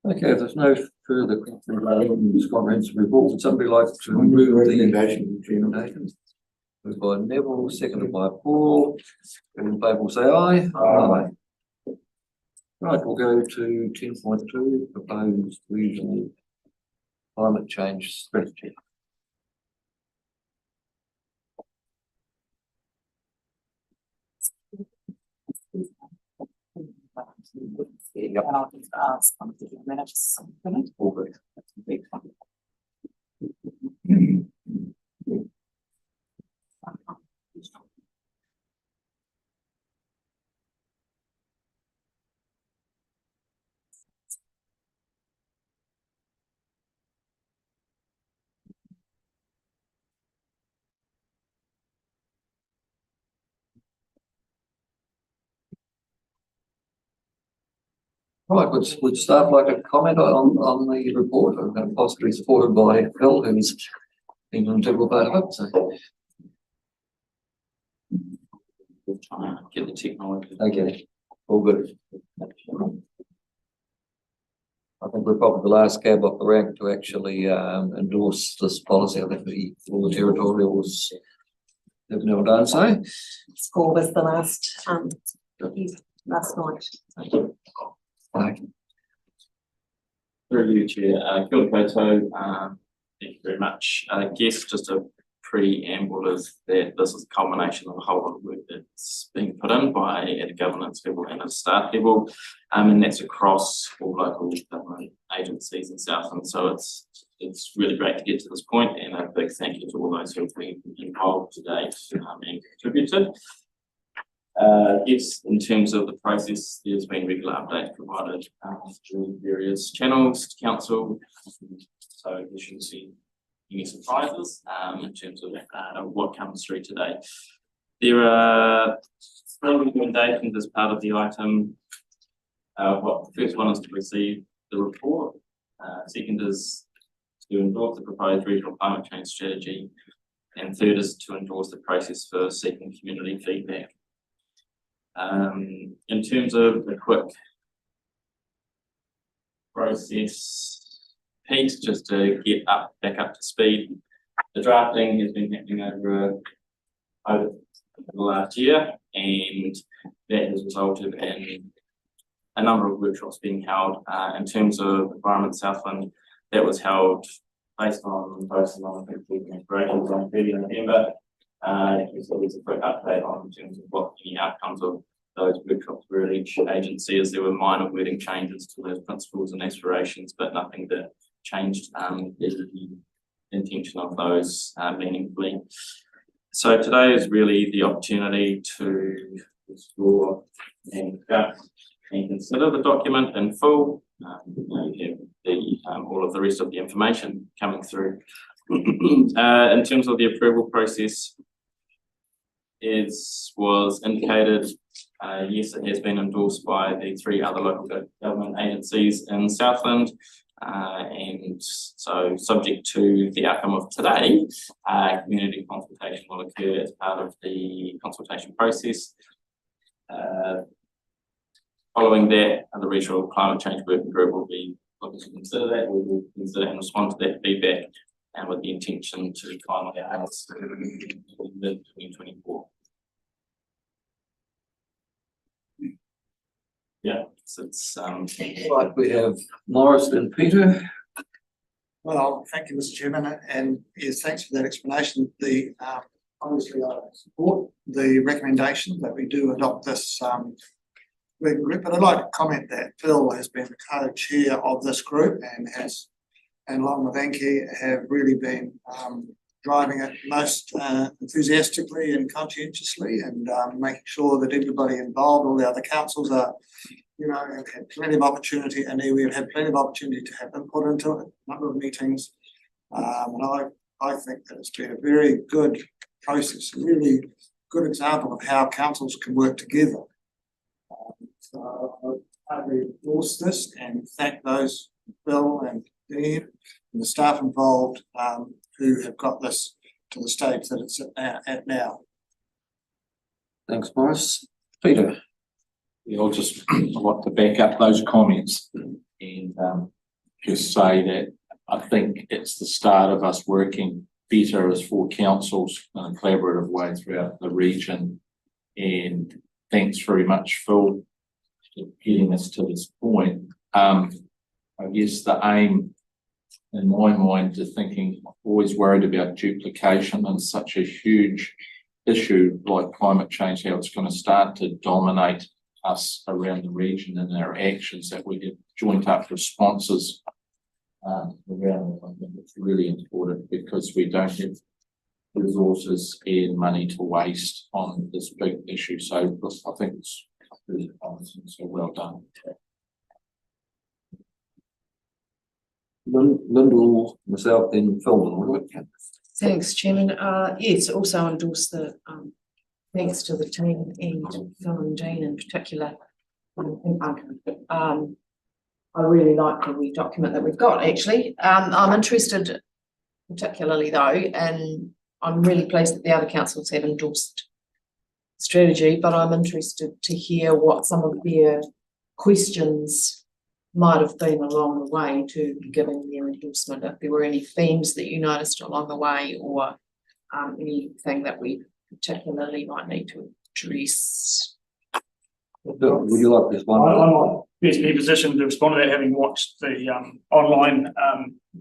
Okay, if there's no further questions on this comprehensive report, would somebody like to move the recommendation? Moved by Neville, seconded by Paul. All in favour will say aye. Aye. Right, we'll go to 10.2, proposed regional climate change strategy. And I'll just ask one of the managers something. All good. Right, would staff like to comment on the report? I'm going to possibly supported by Phil, who's been an integral part of it, so. We'll try and get the technology. Okay, all good. I think we're probably the last cab off the rank to actually endorse this policy. I think all the territorials have now done so. Score was the last last night. Right. Through you, Chair. Kia ora koutou. Thank you very much. I guess just a preamble is that this is a culmination of a whole lot of work that's being put in by at a governance level and a staff level, and that's across all local government agencies in Southland. So it's really great to get to this point, and a big thank you to all those who have been involved to date and contributed. Yes, in terms of the process, there's been regular updates provided through various channels to council, so you shouldn't see any surprises in terms of what comes through today. There are 3 recommendations as part of the item. The first one is to receive the report. Second is to endorse the proposed regional climate change strategy, and third is to endorse the process for seeking community feedback. In terms of a quick process piece, just to get back up to speed, the drafting has been happening over the last year, and that has resulted in a number of workshops being held. In terms of Environment Southland, that was held based on posting on operations on 30 November. So there's a quick update on in terms of what the outcomes of those workshops were at each agency, as there were minor wording changes to those principles and aspirations, but nothing that changed the intention of those meaningfully. So today is really the opportunity to explore and discuss and consider the document in full. You have all of the rest of the information coming through. In terms of the approval process, as was indicated, yes, it has been endorsed by the 3 other local government agencies in Southland. And so subject to the outcome of today, community consultation will occur as part of the consultation process. Following that, the Regional Climate Change Working Group will be looking to consider that. We will consider and respond to that feedback, and with the intention to finalise in mid-2024. Yeah, so it's Right, we have Morris and Peter. Well, thank you, Mr. Chairman, and yes, thanks for that explanation. Obviously I support the recommendation that we do adopt this working group, but I'd like to comment that Phil has been the co-chair of this group and along with Anki have really been driving it most enthusiastically and conscientiously, and making sure that everybody involved, all the other councils are, have had plenty of opportunity, and we've had plenty of opportunity to have input into it, a number of meetings. And I think that it's been a very good process, a really good example of how councils can work together. So I endorse this and thank those, Bill and Dean, and the staff involved who have got this to the stage that it's at now. Thanks, Morris. Peter. Yeah, I'll just like to back up those comments and just say that I think it's the start of us working better as 4 councils in a collaborative way throughout the region. And thanks very much, Phil, for getting us to this point. I guess the aim in my mind to thinking, always worried about duplication and such a huge issue like climate change, how it's going to start to dominate us around the region and our actions, that we get joint up responses around. I think it's really important because we don't have resources and money to waste on this big issue. So I think it's really promising, so well done. Lyndall, myself, then Phil. Thanks, Chairman. Yes, also endorse the thanks to the team and Phil and Jean in particular. I really like the wee document that we've got, actually. I'm interested particularly though, and I'm really pleased that the other councils have endorsed strategy, but I'm interested to hear what some of their questions might have been along the way to giving their endorsement, if there were any themes that you noticed along the way, or anything that we particularly might need to address. Would you like this one? I might best be positioned to respond to that, having watched the online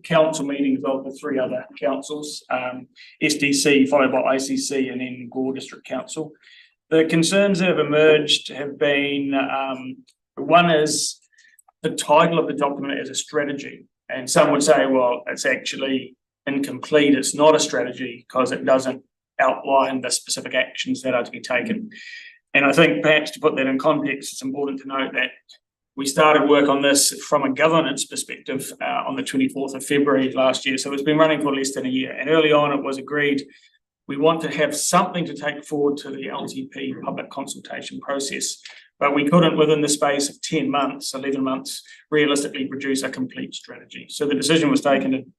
council meetings of the 3 other councils, SDC followed by ICC and then Gore District Council. The concerns that have emerged have been, one is the title of the document is a strategy, and some would say, well, it's actually incomplete, it's not a strategy because it doesn't outline the specific actions that are to be taken. And I think perhaps to put that in context, it's important to note that we started work on this from a governance perspective on the 24th of February last year. So it's been running for less than a year. And early on, it was agreed we want to have something to take forward to the LTP public consultation process. But we couldn't, within the space of 10 months, 11 months, realistically produce a complete strategy. So the decision was taken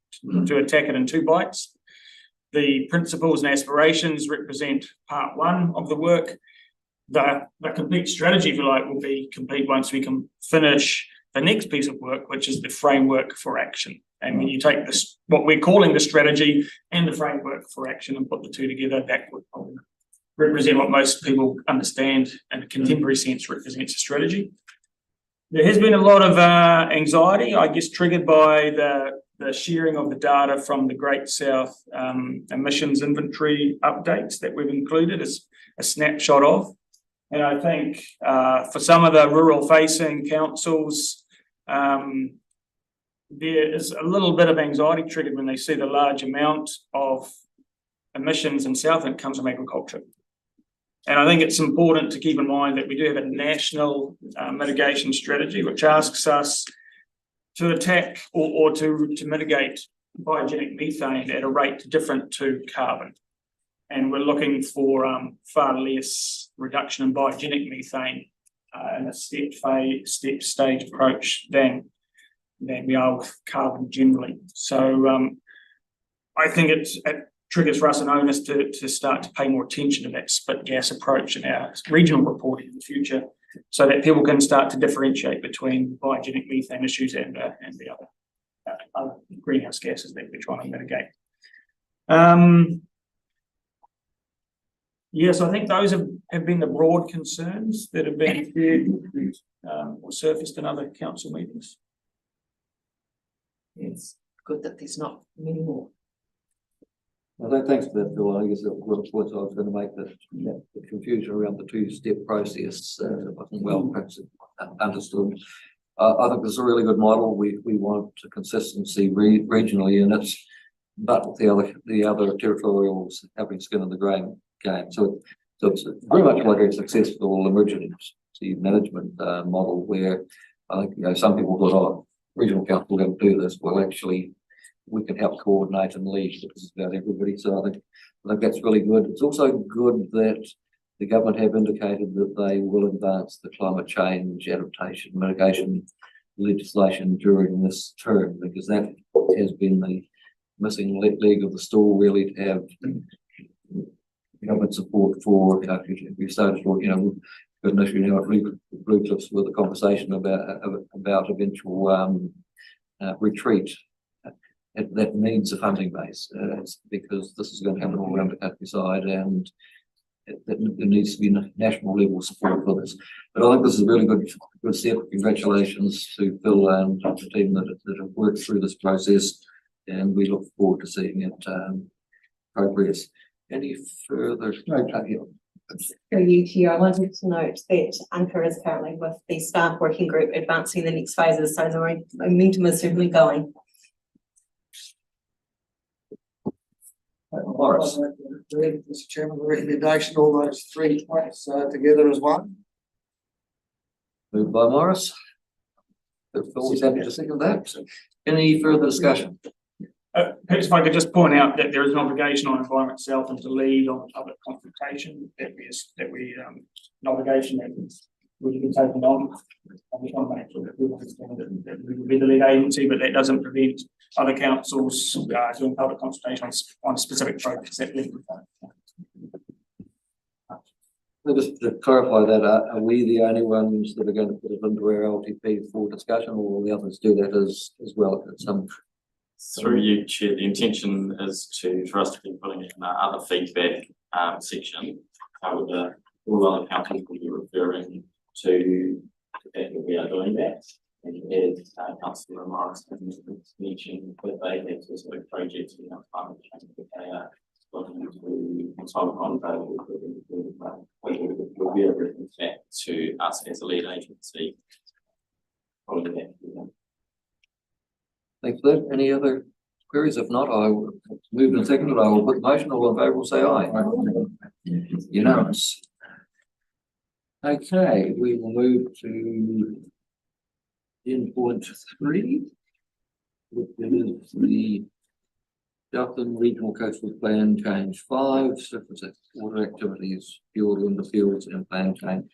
to attack it in 2 bites. The principles and aspirations represent part 1 of the work. The complete strategy, if you like, will be complete once we can finish the next piece of work, which is the framework for action. And when you take this, what we're calling the strategy and the framework for action, and put the 2 together, that would probably represent what most people understand in a contemporary sense represents a strategy. There has been a lot of anxiety, I guess, triggered by the sharing of the data from the Great South emissions inventory updates that we've included as a snapshot of. And I think for some of the rural facing councils, there is a little bit of anxiety triggered when they see the large amount of emissions in Southland comes from agriculture. And I think it's important to keep in mind that we do have a national mitigation strategy, which asks us to attack or to mitigate biogenic methane at a rate different to carbon. And we're looking for far less reduction in biogenic methane in a step stage approach than we are with carbon generally. So I think it triggers for us an onus to start to pay more attention to that split gas approach in our regional reporting in the future, so that people can start to differentiate between biogenic methane issues and the other greenhouse gases that we're trying to mitigate. Yes, I think those have been the broad concerns that have been shared or surfaced in other council meetings. It's good that there's not many more. Well, thanks for that, Phil. I guess that was the point I was going to make, the confusion around the 2-step process. I think well perhaps understood. I think this is a really good model. We want consistency regionally in it, but with the other territorials having skin in the game. So it's very much like a successful emergency management model, where I think some people thought, oh, regional council are going to do this. Well, actually, we can help coordinate and lead because it's about everybody. So I think that's really good. It's also good that the government have indicated that they will advance the climate change adaptation mitigation legislation during this term, because that has been the missing leg of the stool, really, to have government support for, we started for, got an issue now at Blue Cliffs with a conversation about eventual retreat. That needs a funding base, because this is going to happen all around the countryside, and there needs to be national level support for this. But I think this is a really good step. Congratulations to Phil and the team that have worked through this process, and we look forward to seeing it progress. Any further? Through you, Chair, I wanted to note that Anchor is currently with the staff working group advancing the next phases, so the momentum is certainly going. Morris. Mr. Chairman, the recommendation, all those 3 points together as one. Moved by Morris. Phil's happy to second that. Any further discussion? Perhaps if I could just point out that there is an obligation on Environment Southland to lead on public consultation, that we navigation and would be taken on. I just want to make sure that we understand that we will be the lead agency, but that doesn't prevent other councils doing public consultation on specific projects that link with that. Just to clarify that, are we the only ones that are going to put it into our LTP for discussion, or will the others do that as well at some? Through you, Chair, the intention is for us to be putting in other feedback section. However, all other councils will be referring to the fact that we are doing that. And as Councillor Morris mentioned, that they have specific projects in our climate change that they are looking to consult on, will be a reference back to us as a lead agency. Following that. Thanks for that. Any other queries? If not, I will move and second. I will put the motion. All in favour will say aye. Unanimous. Okay, we will move to 10.3, which is the Southern Regional Coastal Plan Change 5, surface water activities, fuel in the fields and plan change.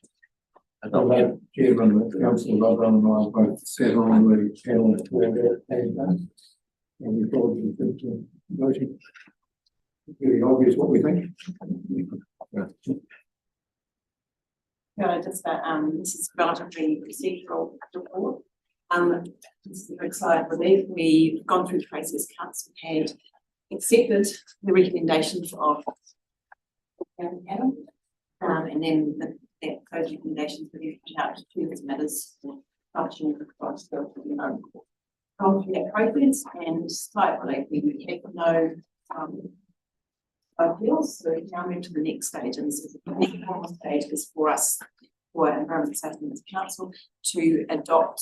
Chairman, Councillor Lovell and I both sat on the panel for that and we thought we could voting. Very obvious what we think. Yeah, just that, this is relatively procedural report. This is a big slide relief. We've gone through the process, council had accepted the recommendations of the panel, and then those recommendations were then put out to the matters for function across the gone through that process, and slight relief, we had no appeals, so we now move to the next stage, and this is the next stage is for us, for Environment Safety and Council, to adopt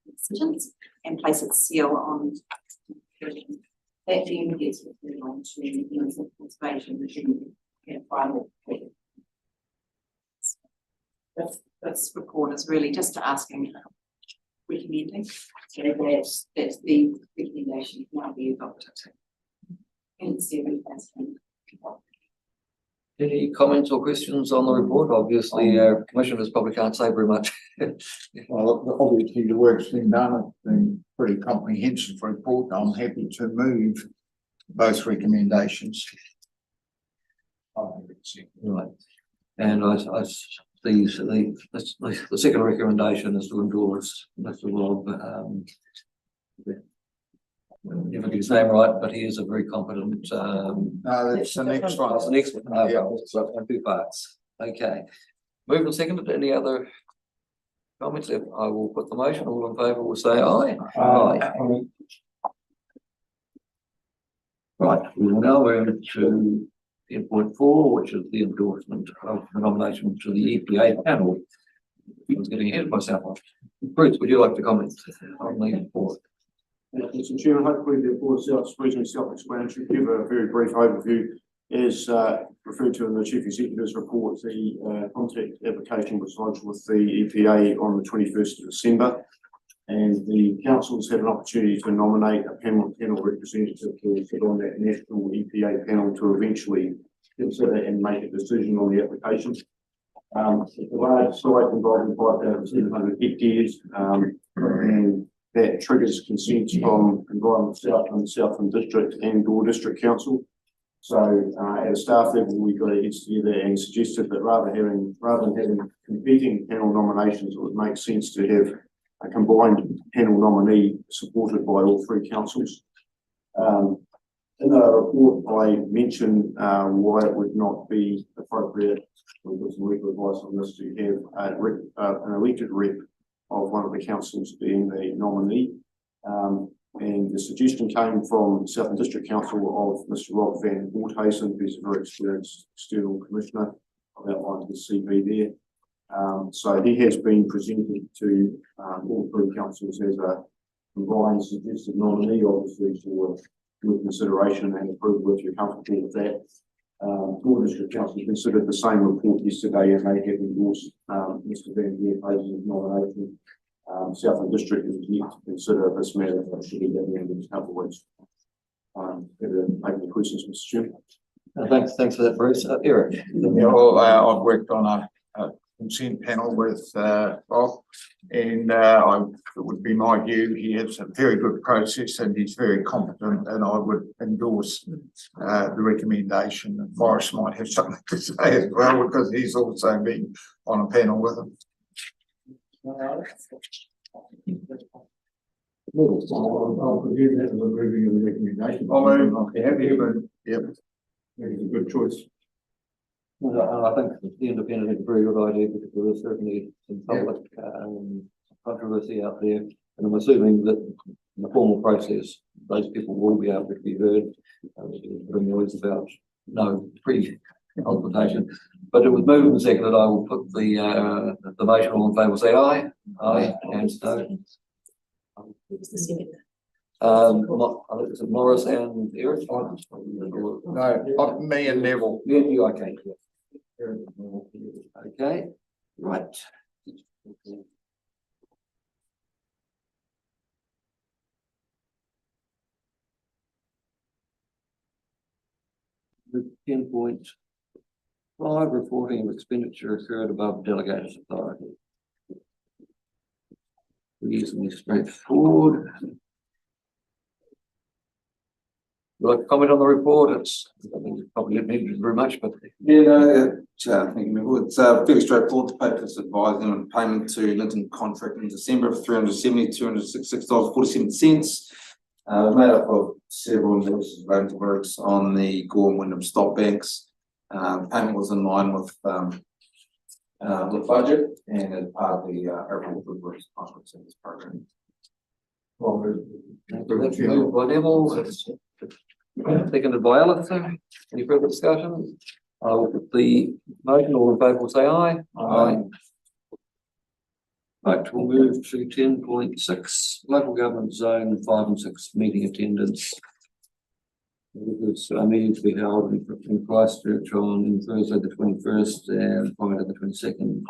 decisions and place its seal on that then gets referred on to the conservation regime and final. This report is really just asking, recommending that the recommendation now be adopted. And any comments or questions on the report? Obviously, commissioners probably can't say very much. Well, obviously the work's been done, it's been pretty comprehensive report. I'm happy to move both recommendations. Right. And I the second recommendation is to endorse Mr. Rob. If I get his name right, but he is a very competent. That's the next one. That's the next one. No, yeah. So two parts. Okay. Moving seconded. Any other comments? If I will put the motion. All in favour will say aye. Aye. Right. We will now move to 10.4, which is the endorsement of the nomination to the EPA panel. I was getting ahead of myself. Bruce, would you like to comment on the report? Mr. Chairman, hopefully the report is reasonably self-explanatory. Give a very brief overview. As referred to in the Chief Executive's report, the contact application was lodged with the EPA on the 21st of December, and the councils had an opportunity to nominate a panel representative to sit on that national EPA panel to eventually consider and make a decision on the application. It's a large site involving 5,700 hectares, and that triggers consent from Environment South and Southland District and Gore District Council. So at a staff level, we got our heads together and suggested that rather than having competing panel nominations, it would make sense to have a combined panel nominee supported by all three councils. In the report, I mentioned why it would not be appropriate, we've got some legal advice on this, to have an elected rep of one of the councils being the nominee. And the suggestion came from Southern District Council of Mr. Rob van Voorthuizen, who's a very experienced external commissioner. I've outlined his CV there. So he has been presented to all three councils as a combined suggested nominee, obviously for your consideration and approval if you're comfortable with that. Gore District Council considered the same report yesterday, and they have endorsed Mr. van Voorthuizen's nomination. Southern District is yet to consider this matter, but should be at the end of a couple of weeks. Any questions, Mr. Chairman? Thanks for that, Bruce. Eric. Yeah, well, I've worked on a consent panel with Bob. And it would be my view, he has a very good process and he's very competent, and I would endorse the recommendation. And Forrest might have something to say as well, because he's also been on a panel with him. I'll forgive that as a moving of the recommendation. I'm happy, but yep. It's a good choice. I think the independent is a very good idea, because there is certainly some public controversy out there. And I'm assuming that in the formal process, those people will be able to be heard. Bring noise about no pre-consultation. But it was moved and seconded. I will put the motion. All in favour, say aye. Aye. And no. I think it's Morris and Eric. No, me and Neville. Yeah, you okay? Okay, right. The 10.5 reporting of expenditure occurred above delegated authority. Reasonably straightforward. Would you like to comment on the report? I think you probably didn't need it very much, but yeah, no, thank you, Neville. It's fairly straightforward. The paper is advising on payment to Linton Contract in December of $266.47. Made up of several invoices relating to works on the Gore and Wyndham stop banks. Payment was in line with the budget and as part of the overall good works conference in this program. moved by Neville, seconded by Alison. Any further discussion? I will put the motion. All in favour will say aye. Aye. Right, we'll move to 10.6, local government zone 5 and 6 meeting attendance. This meeting to be held in Christchurch on Thursday the 21st and Friday the 22nd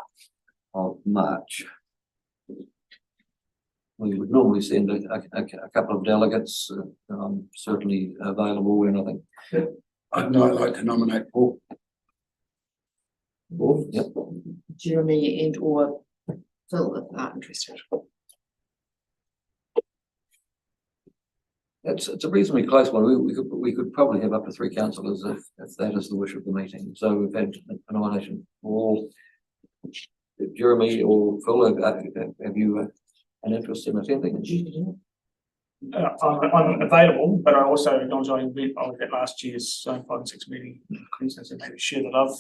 of March. We would normally send a couple of delegates, certainly available, and I think. I'd like to nominate Paul. Paul, yep. Jeremy and or Phil, if not interested. It's a reasonably close one. We could probably have up to 3 councillors if that is the wish of the meeting. So we've had a nomination for all. Jeremy or Phil, have you an interest in attending? I'm available, but I also acknowledge I was at last year's Zone 5 and 6 meeting. Queensland, so maybe share the love.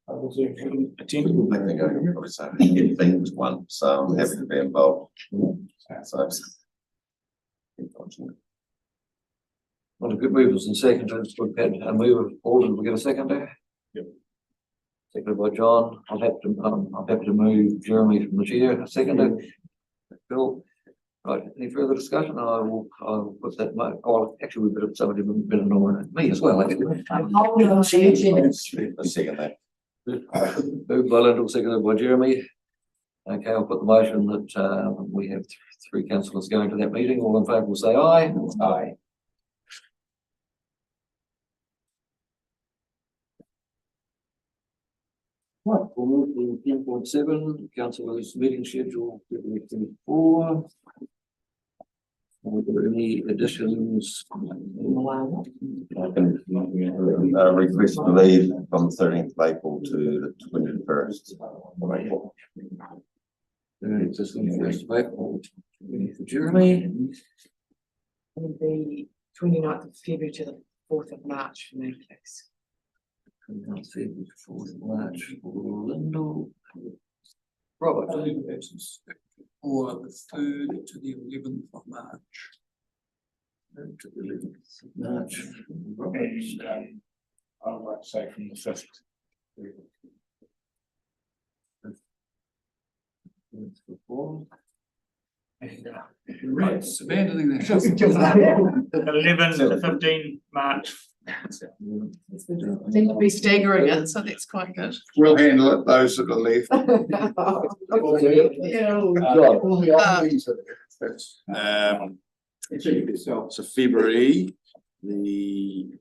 I will attend. I think they're going to probably say things one, so I'm happy to be involved. So. One of good movers and seconders. We've had a move of Paul. Did we get a seconder? Yep. Seconded by John. I'm happy to move Jeremy from the chair. A seconder. Bill. Right. Any further discussion? I'll put that. Oh, actually, we've got somebody better nominate me as well. Actually. A second that. Moved by Lyndall, seconded by Jeremy. Okay, I'll put the motion that we have 3 councillors going to that meeting. All in favour will say aye. Aye. Right, we'll move to 10.7, councillors meeting schedule, February 24. Are there any additions? I can request to leave from the 13th of April to the 21st of April. Just on the 1st of April for Jeremy. And the 29th of February to the 4th of March for me, please. 29th of February to 4th of March for Lyndall. Robert. Or the 3rd to the 11th of March. 3rd to the 11th of March. And I would like to say from the 5th. And it's abandoning that. 11 to 15 March. Seem to be staggering it, so that's quite good. We'll handle it, those that are left. So February, the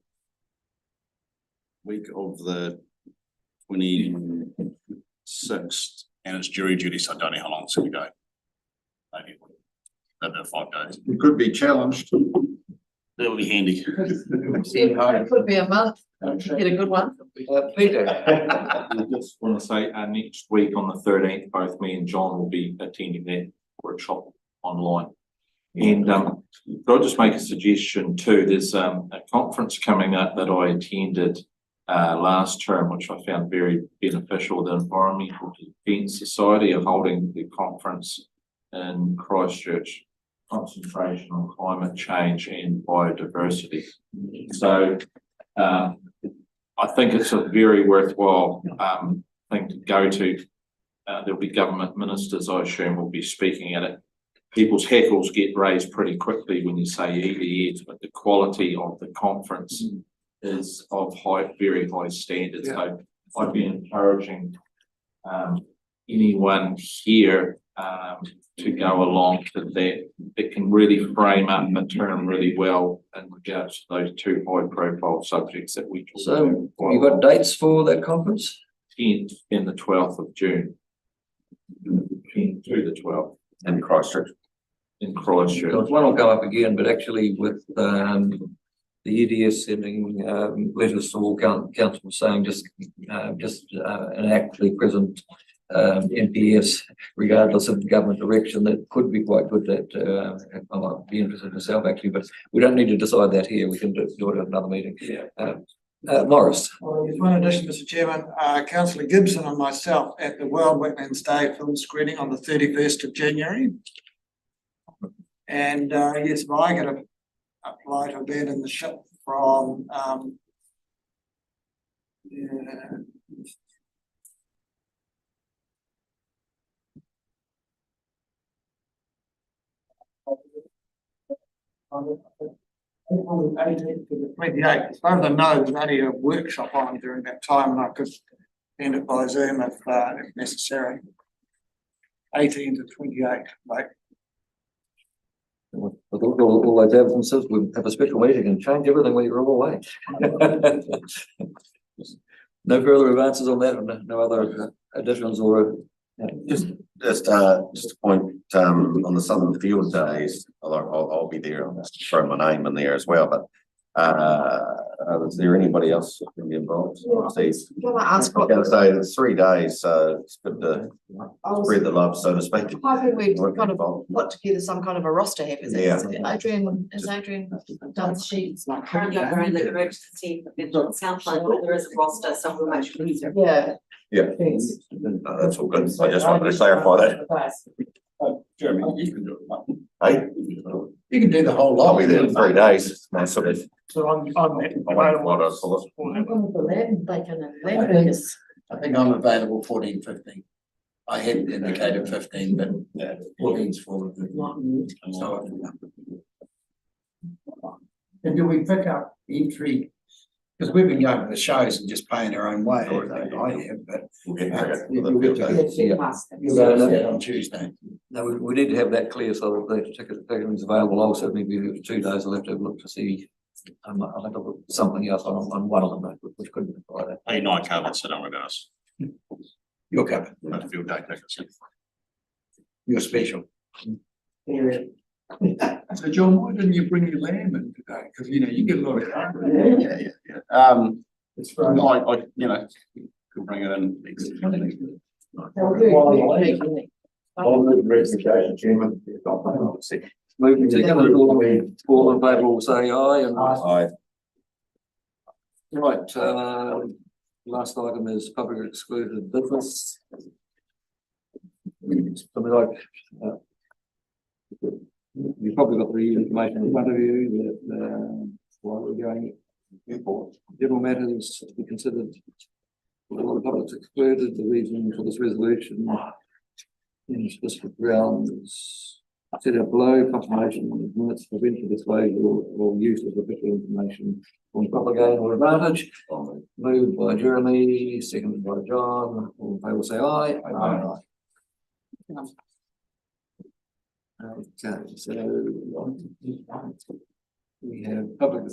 week of the 6th, and it's jury duty, so I don't know how long it's gonna go. Maybe about 5 days. It could be challenged. That would be handy. It could be a month, get a good one. Peter. I just want to say, next week on the 13th, both me and John will be attending that workshop online. And I'll just make a suggestion too. There's a conference coming up that I attended last term, which I found very beneficial. The Environmental Defence Society are holding the conference in Christchurch, concentration on climate change and biodiversity. So I think it's a very worthwhile thing to go to. There'll be government ministers, I assume, will be speaking at it. People's hackles get raised pretty quickly when you say EDS, but the quality of the conference is of very high standards. So I'd be encouraging anyone here to go along to that. It can really frame up the term really well in regards to those two high profile subjects that we talked about. So you got dates for that conference? 10th and the 12th of June. 10th to the 12th. In Christchurch. In Christchurch. One will come up again, but actually with the EDS sending letters to all councils saying just enact the present NPS regardless of the government direction, that could be quite good. That I might be interested myself actually, but we don't need to decide that here. We can do it at another meeting. Morris. Well, there's one addition, Mr. Chairman, Councillor Gibson and myself at the World Wetlands Day film screening on the 31st of January. And yes, if I get apply to abandon the ship from April 18th to the 28th. As far as I know, there's only a workshop on during that time, and I could end it by Zoom if necessary. 18 to 28, like. With all those absences, we'll have a special meeting and change everything when you're all away. No further advances on that, and no other additions or just a point on the Southern Field Days. I'll be there. I'll throw my name in there as well. But is there anybody else who can be involved? Can I ask I'm going to say it's 3 days, so it's good to spread the love, so to speak. hoping we've kind of put together some kind of a roster here. Yeah. Adrian done She's not currently around the emergency, it doesn't sound like there is a roster, so we'll make sure these are. Yeah. Yeah, that's all good. I just wanted to clarify that. Jeremy, you can do it. Hey, You can do the whole lot. I'll be there in 3 days. That's sort of. So I'm What else? I think I'm available 14, 15. I had indicated 15, but 14's full of it. So. And do we pick up entry? Because we've been going to the shows and just paying our own way. I have, but. You'll get that on Tuesday. No, we need to have that clear so that the ticket is available. I'll certainly be here for 2 days. I'll have to have a look to see. I'll have to look at something else on one of them, which could be Friday. Hey, no, I covered, so don't worry about us. You're covered. Not field day tickets. You're special. So John, why didn't you bring your lamb in today? Because you know, you get a lot of. It's right. No, I could bring it in. Moving to all in favour will say aye and Aye. right. Last item is public excluded business. Something like you've probably got the information in front of you that while we're going for general matters to be considered. A lot of public excluded. The reason for this resolution in specific grounds set out below. Confirmation of minutes for eventual disclosure or use of official information on public gain or advantage. Moved by Jeremy, seconded by John. All in favour say aye. Aye. Okay, so we have public